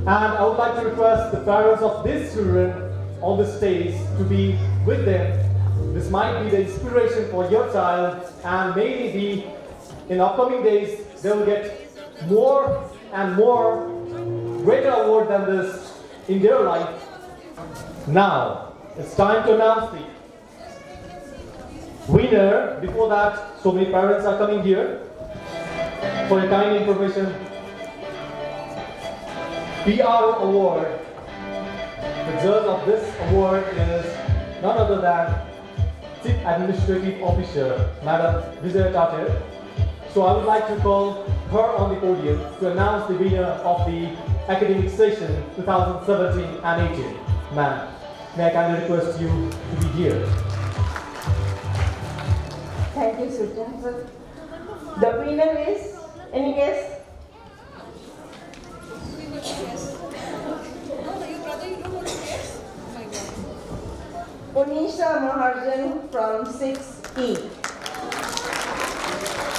And I would like to request the parents of these children on the stage to be with them. This might be the inspiration for your child, and maybe in upcoming days they will get more and more greater award than this in their life. Now, it's time to announce the winner. Before that, so many parents are coming here for a kind information. PRO award. The judge of this award is none other than Chief Administrative Officer, Madam Vijay Tatir. So I would like to call her on the podium to announce the winner of the academic session 2017 and 18. Ma'am, may I kindly request you to be here. Thank you, Sujan. The winner is, any guess? Unisha Maharjan from 6E.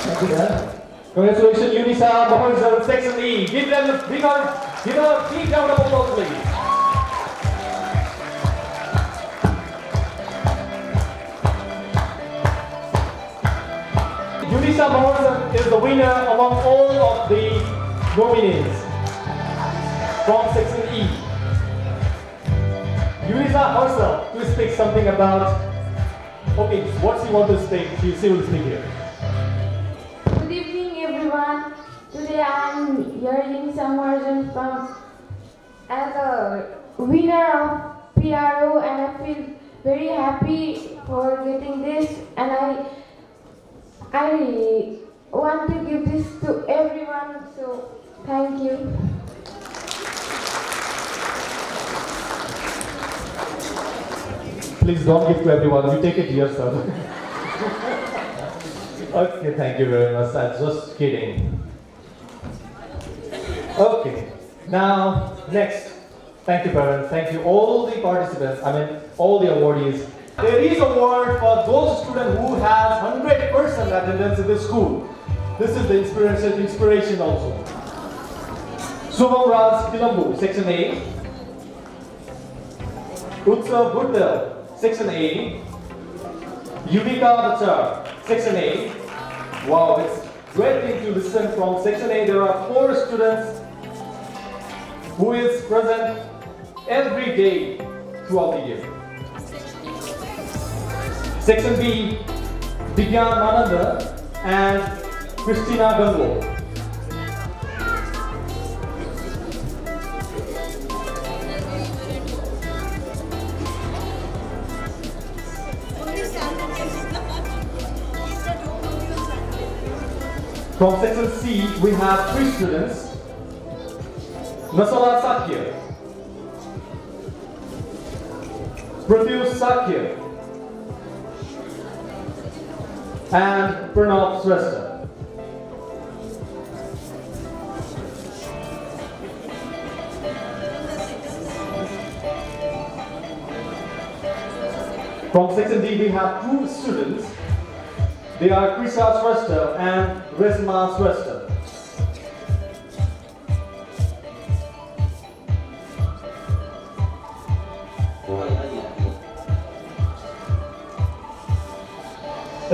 Thank you, ma'am. Congratulations, Unisa Maharjan, section E. Give them a big round of applause, please. Unisa Maharjan is the winner among all of the nominees from section E. Unisa herself will speak something about, okay, what she wants to speak, she will speak here. today I am here in some version from as a winner of PRO, and I feel very happy for getting this, and I want to give this to everyone, so thank you. Please don't give to everyone, you take it yourself. Okay, thank you very much. I'm just kidding. Okay, now next. Thank you, parents. Thank you, all the participants. All the awardees. There is an award for those students who has 100% attendance in the school. This is the inspiration also. Subham Raj Kilambu, Section A. Utsav Buttel, Section A. Yuvika Bachar, Section A. Wow, it's great thing to listen from Section A. There are 4 students who is present every day throughout the year. Section B, Vigyan Mananda and Christina Gango. From Section C, we have 3 students. Nasala Sakya, Pratyush Sakya, and Pranav Shrestha. From Section D, we have 2 students. They are Krisha Shrestha and Resma Shrestha.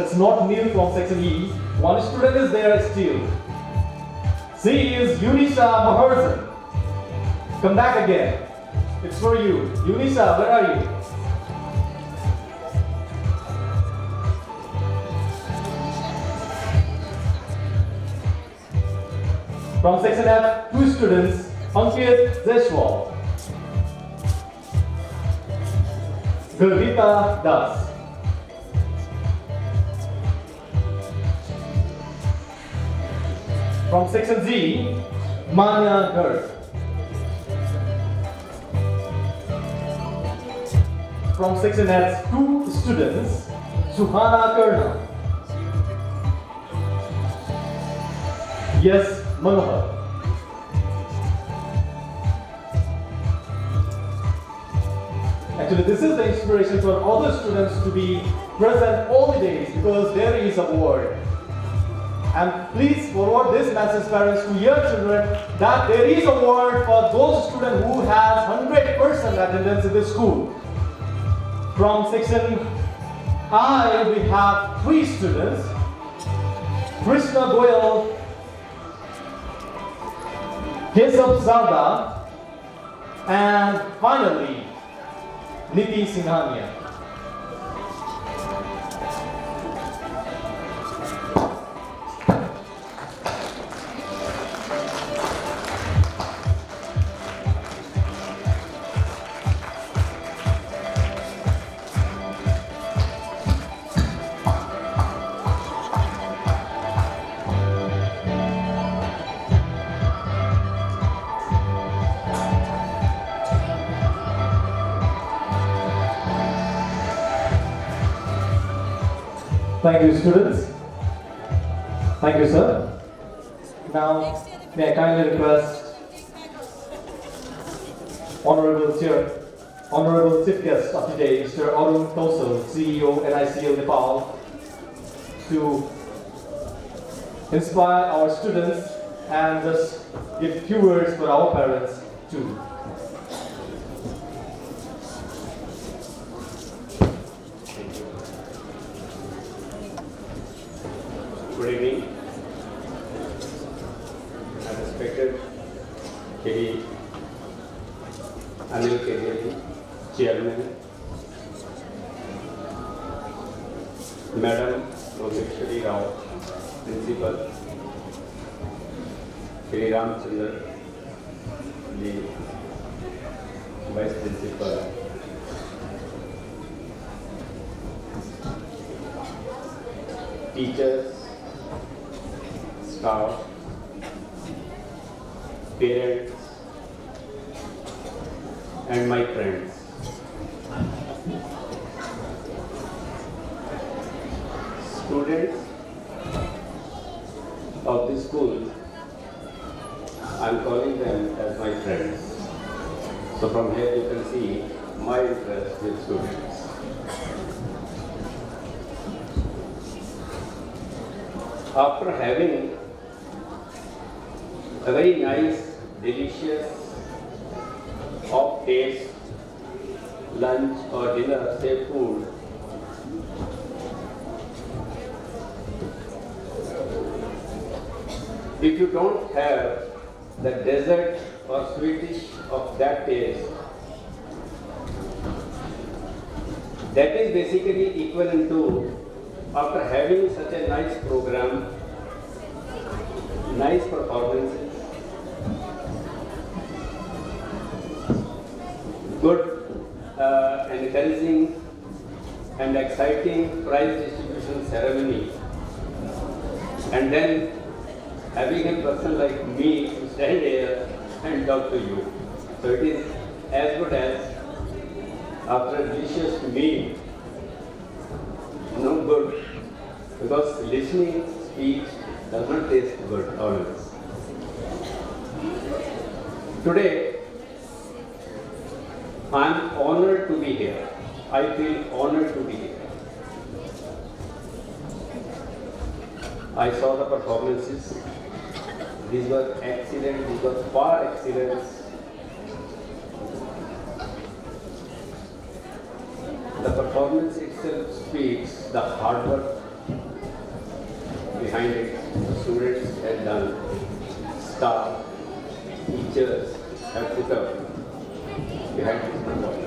It's not Neil from Section E. 1 student is there still. C is Unisha Maharzan. Come back again. It's for you. Unisha, where are you? From Section F, 2 students, Ankit Zeshwal, Gurvita Das. From Section Z, Manya Garg. From Section H, 2 students, Suhana Karna. Yes, Manohar. Actually, this is the inspiration for other students to be present all the days because there is a award. And please forward this message, parents, to your children that there is a award for those students who has 100% attendance in the school. From Section I, we have 3 students, Krishna Goyal, Kesab Zarda, and finally, Niti Singhania. Thank you, students. Thank you, sir. Now, may I kindly request Honorable Chief Guest of today, Mr. Arun Kausal, CEO NICL Nepal, to inspire our students and just give few words for our parents too. Good evening. I respected K.D. Anil K.D. Chairman, Madam Roseshwari Rao, Principal, Shri Ramchandra, the Vice Principal, teachers, staff, parents, and my friends. Students of the school, I am calling them as my friends. So from here you can see my interest with students. After having a very nice, delicious, of taste, lunch or dinner, say food, if you don't have the dessert or sweetish of that taste, that is basically equivalent to, after having such a nice program, nice performances, good encouraging and exciting prize distribution ceremony, and then having a person like me to stand here and talk to you. So it is as good as after a delicious meal, no good, because listening speech does not taste good always. Today, I am honored to be here. I feel honored to be here. I saw the performances. These were excellent, these were far excellent. The performance itself speaks the hard work behind it. The students have done, staff, teachers have put up behind this performance.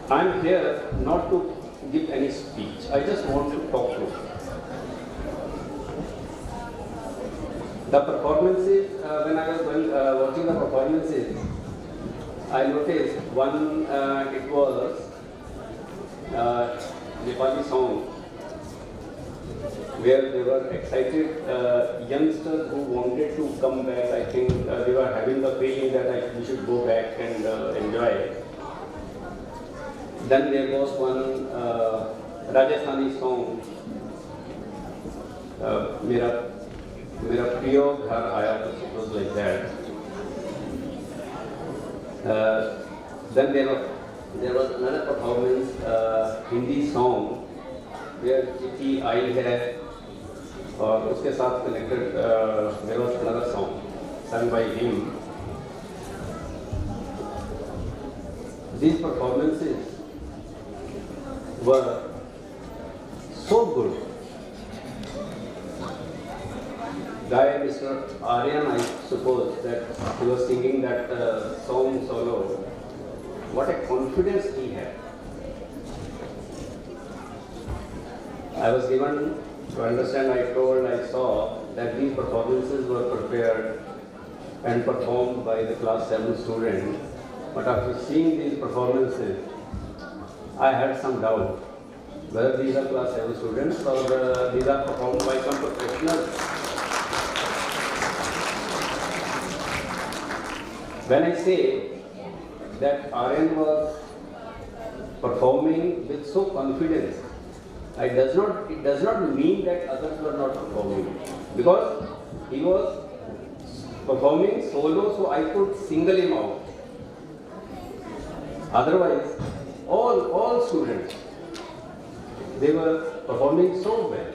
I am here not to give any speech. I just want to talk to you. The performances, when I was watching the performances, I noticed one, it was Nepali song, where they were excited youngsters who wanted to come back. I think they were having the feeling that we should go back and enjoy. Then there was one Rajasthani song, Mera Priyo Ghar Aaya, it was like that. Then there was another performance, Hindi song, where Chithi Aayi Hai, और उसके साथ connected there was another song sung by him. These performances were so good. Guy, Mr. Aryan, I suppose that he was singing that song solo. What a confidence he had. I was given to understand, I saw that these performances were prepared and performed by the class 7 student. But after seeing these performances, I had some doubt whether these are class 7 students or these are performed by some professionals. When I say that Aryan was performing with so confidence, it does not mean that others were not performing, because he was performing solo, so I could single him out. Otherwise, all students, they were performing so well.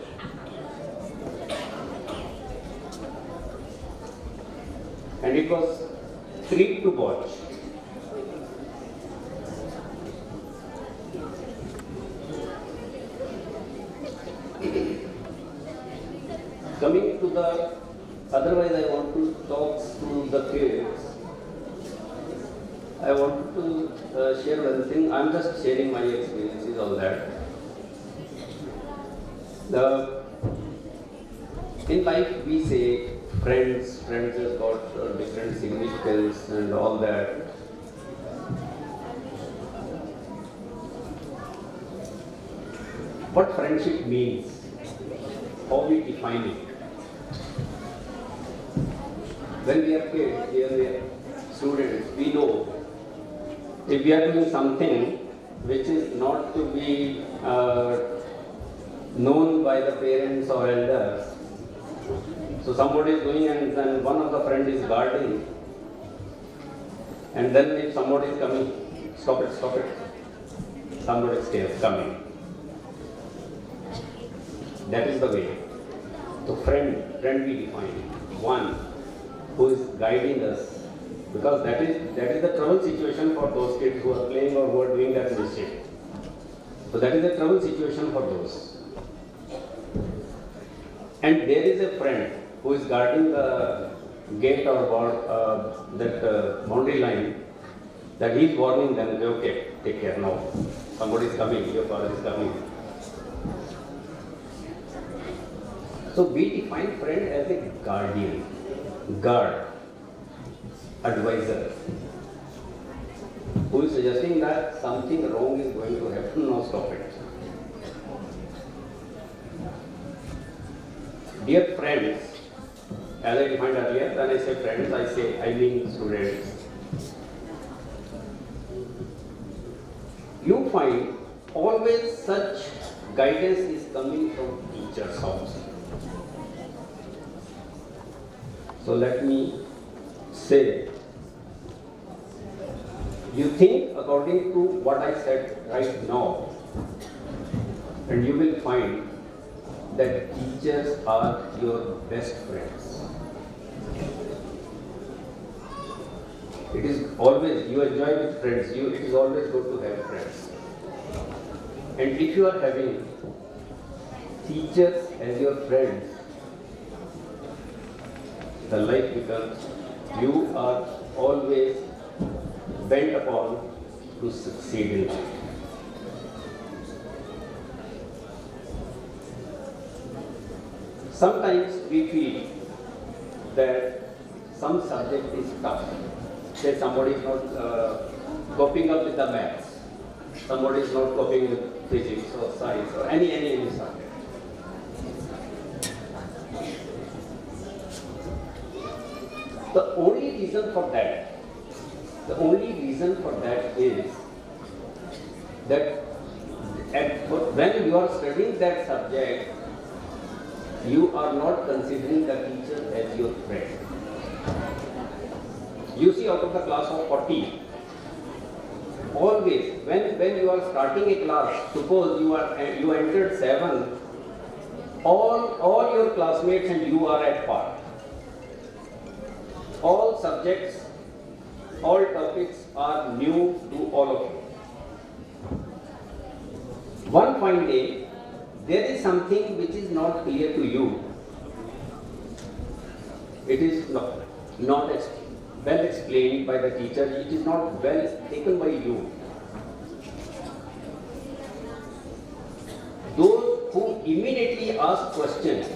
And it was a treat to watch. Coming to the, otherwise I want to talk to the kids. I want to share one thing. I'm just sharing my experiences on that. In life we say friends has got different significance and all that. What friendship means, how we define it. When we are kids, we are students, we know if we are doing something which is not to be known by the parents or elders. So somebody is doing and then one of the friend is guarding, and then if somebody is coming, stop it, somebody is coming. That is the way. So friend we define one who is guiding us, because that is the trouble situation for those kids who are playing or who are doing that mischief. So that is the trouble situation for those. And there is a friend who is guarding the gate or that boundary line, that he is warning them, okay, take care now. Somebody is coming, your father is coming. So we define friend as a guardian, guard, advisor, who is suggesting that something wrong is going to happen, now stop it. Dear friends, as I defined earlier, when I say friends, I mean students. You find always such guidance is coming from teachers also. So let me say, you think according to what I said right now, and you will find that teachers are your best friends. It is always, you enjoy with friends, it is always good to have friends. And if you are having teachers as your friends, the life becomes, you are always bent upon to succeed in life. Sometimes we feel that some subject is tough. Say somebody is not coping up with the maths, somebody is not coping with physics or science or any subject. The only reason for that is that when you are studying that subject, you are not considering the teacher as your friend. You see, out of the class of 40, always when you are starting a class, suppose you entered 7, all your classmates and you are at par. All subjects, all topics are new to all of you. One fine day, there is something which is not clear to you. It is not well explained by the teacher, it is not well taken by you. Those who immediately ask questions,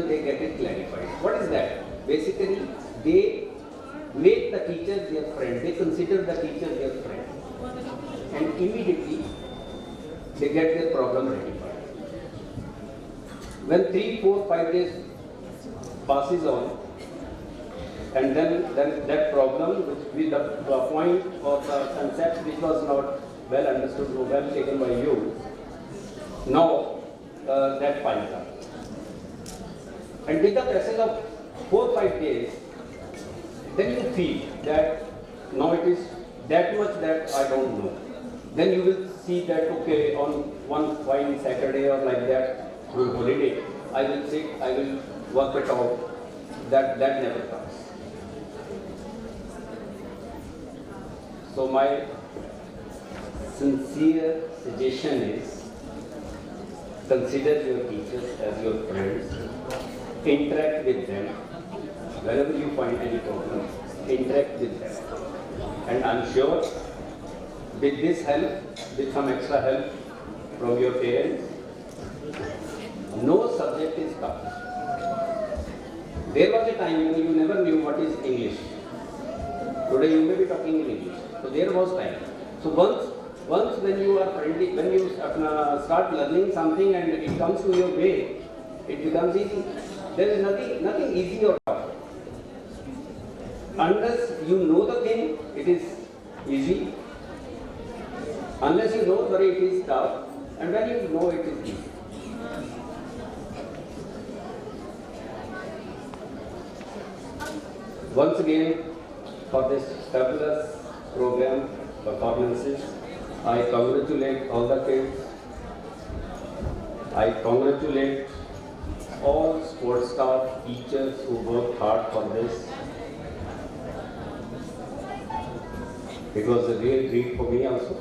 they get it clarified. What is that? Basically, they make the teacher their friend, they consider the teacher their friend, and immediately they get their problem rectified. When 3, 4, 5 days passes on, and then that problem, with the point or the concept which was not well understood or well taken by you, now that piles up. And with the passage of 4, 5 days, then you feel that now it is that much that I don't know. Then you will see that, okay, on one fine Saturday or like that, on holiday, I will sit, I will work it out. That never comes. So my sincere suggestion is, consider your teachers as your friends, interact with them. Wherever you find any problem, interact with them. And I'm sure with this help, with some extra help from your parents, no subject is tough. There was a time when you never knew what is English. Today you may be talking in English. So there was time. So once when you are friendly, when you start learning something and it comes to your way, it becomes easy. There is nothing easy or tough. Unless you know the thing, it is easy. Unless you know, sorry, it is tough. And when you know, it is easy. Once again, for this fabulous program, performances, I congratulate all the kids. I congratulate all sports staff, teachers who worked hard for this. It was a real treat for me also.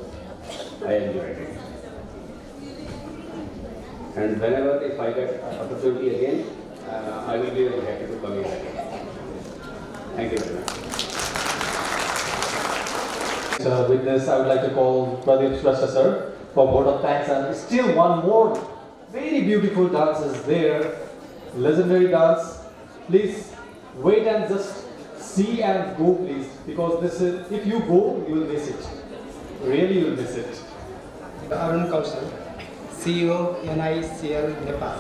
I enjoyed it. And whenever, if I get opportunity again, I will be very happy to come here again. Thank you very much. So with this, I would like to call Pradeep Shrestha sir for vote of thanks, and still one more very beautiful dance is there, legendary dance. Please wait and just see and go, please, because this is, if you go, you will miss it. Really, you will miss it. Arun Kaushal, CEO NICL Nepal,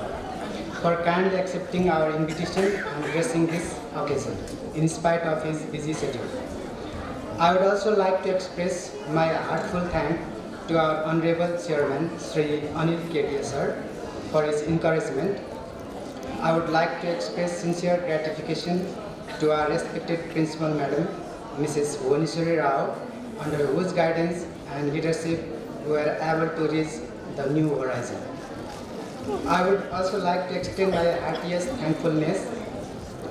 for kindly accepting our invitation and gracing this occasion in spite of his busy schedule. I would also like to express my heartfelt thanks to our Honorable Chairman, Sri Anil Kedia sir, for his encouragement. I would like to express sincere gratification to our respected Principal Madam, Mrs. Bhuvaneshwari Rao, under whose guidance and leadership we were able to reach the new horizon. I would also like to extend my heartiest thankfulness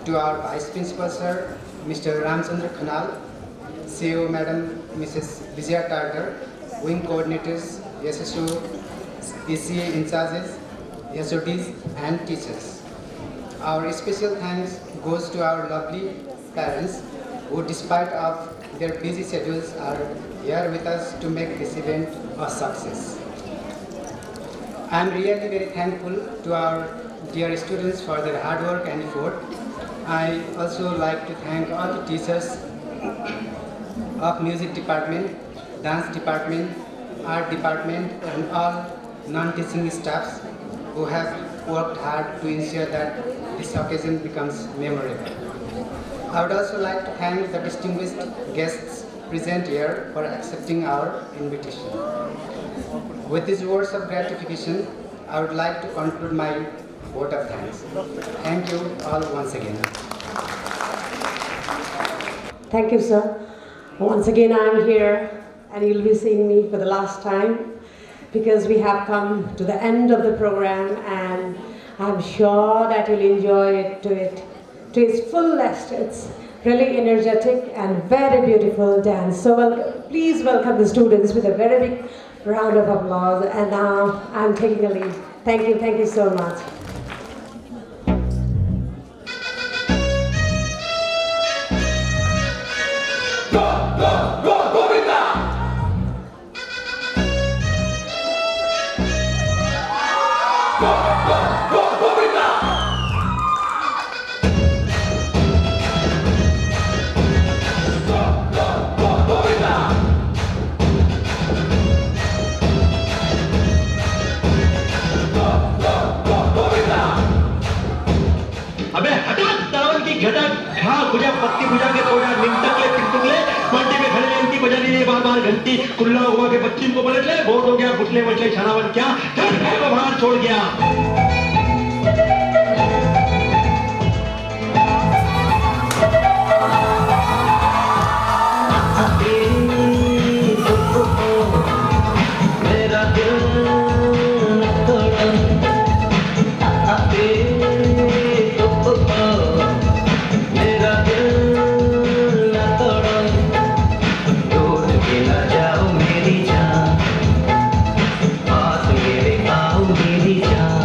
to our Vice Principal Sir, Mr. Ramchandra Khanal, CEO Madam Mrs. Vijaya Tartar, Wing Coordinators, SSO, ECA in charges, SODs and teachers. Our special thanks goes to our lovely parents who, despite of their busy schedules, are here with us to make this event a success. I am really very thankful to our dear students for their hard work and effort. I also like to thank all the teachers of music department, dance department, art department, and all non-teaching staffs who have worked hard to ensure that this occasion becomes memorable. I would also like to thank the distinguished guests present here for accepting our invitation. With these words of gratification, I would like to conclude my vote of thanks. Thank you all once again. Thank you, sir. Once again, I'm here, and you'll be seeing me for the last time, because we have come to the end of the program, and I'm sure that you'll enjoy it to its fullest. It's really energetic and very beautiful dance. So please welcome the students with a very big round of applause. And now I'm taking a lead. Thank you so much. अबे हटा towel की घटा खा पूजा पत्ती पूजा के थोड़ा निंटकले पिंटुकले मंडी में खड़े इनकी बजा दी बार घंटी कुल्ला हुआ के पश्चिम को पलट ले वोट हो गया फुटले मचले छानावन क्या चल घर को बाहर छोड़ गया मेरा दिल न तोड़ो मेरा दिल न तोड़ो टूट के न जाओ मेरी जान पास मेरे आओ मेरी जान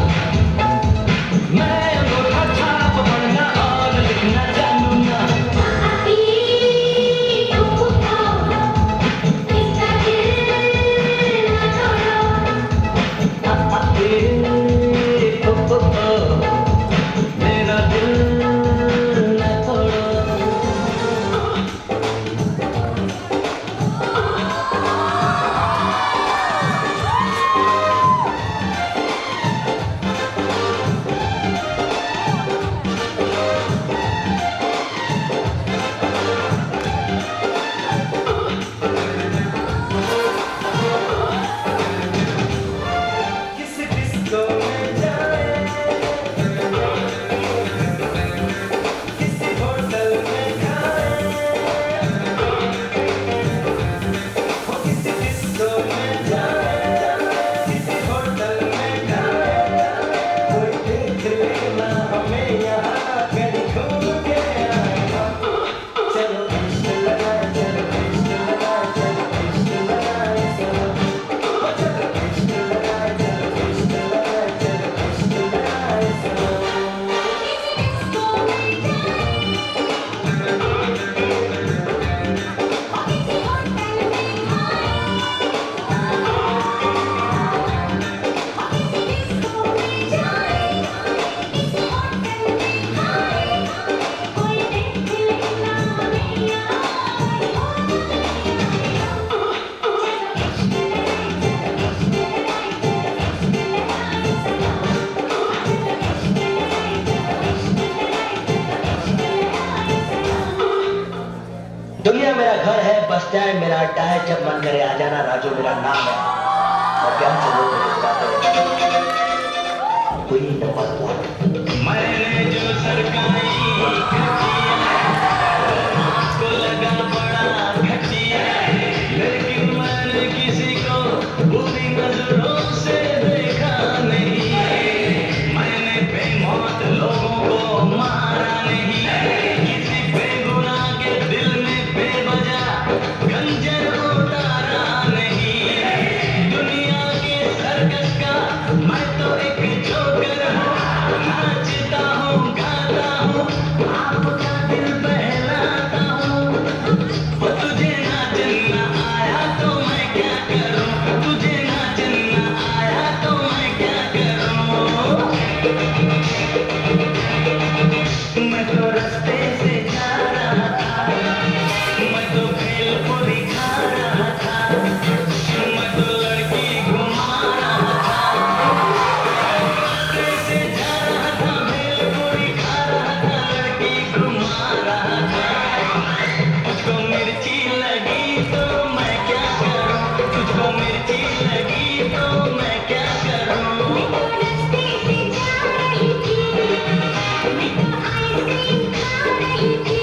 बस जाए मेरा अड्डा है, जब मन करे आ जाना, राजू मेरा नाम है। और प्यार से लोग मुझे बुलाते हैं क्वीन नेपाल। मैंने जो सरकारी को लगा बड़ा घटिया, लेकिन मैंने किसी को बुरी नजरों से देखा नहीं। मैंने बेमौत लोगों को मारा नहीं, किसी बेगुनाह के दिल में बेवजह गंजन उतारा नहीं। दुनिया के सर्कस का मैं तो एक जोकर हूँ, नाचता हूँ गाता हूँ, आपका दिल बहलाता हूँ। वो तुझे नाचना आया तो मैं क्या करूँ, तुझे नाचना आया तो मैं क्या करूँ। मैं तो रास्ते से जा रहा था, मैं तो भेलपुरी खा रहा था, मैं तो लड़की घुमा रहा था। रास्ते से जा रहा था, भेलपुरी खा रहा था, लड़की घुमा रहा था। तुझको मिर्ची लगी तो मैं क्या करूं, तुझको मिर्ची लगी तो मैं क्या करूं। रास्ते से जा रही थी, मैं तो आइसक्रीम खा रही थी।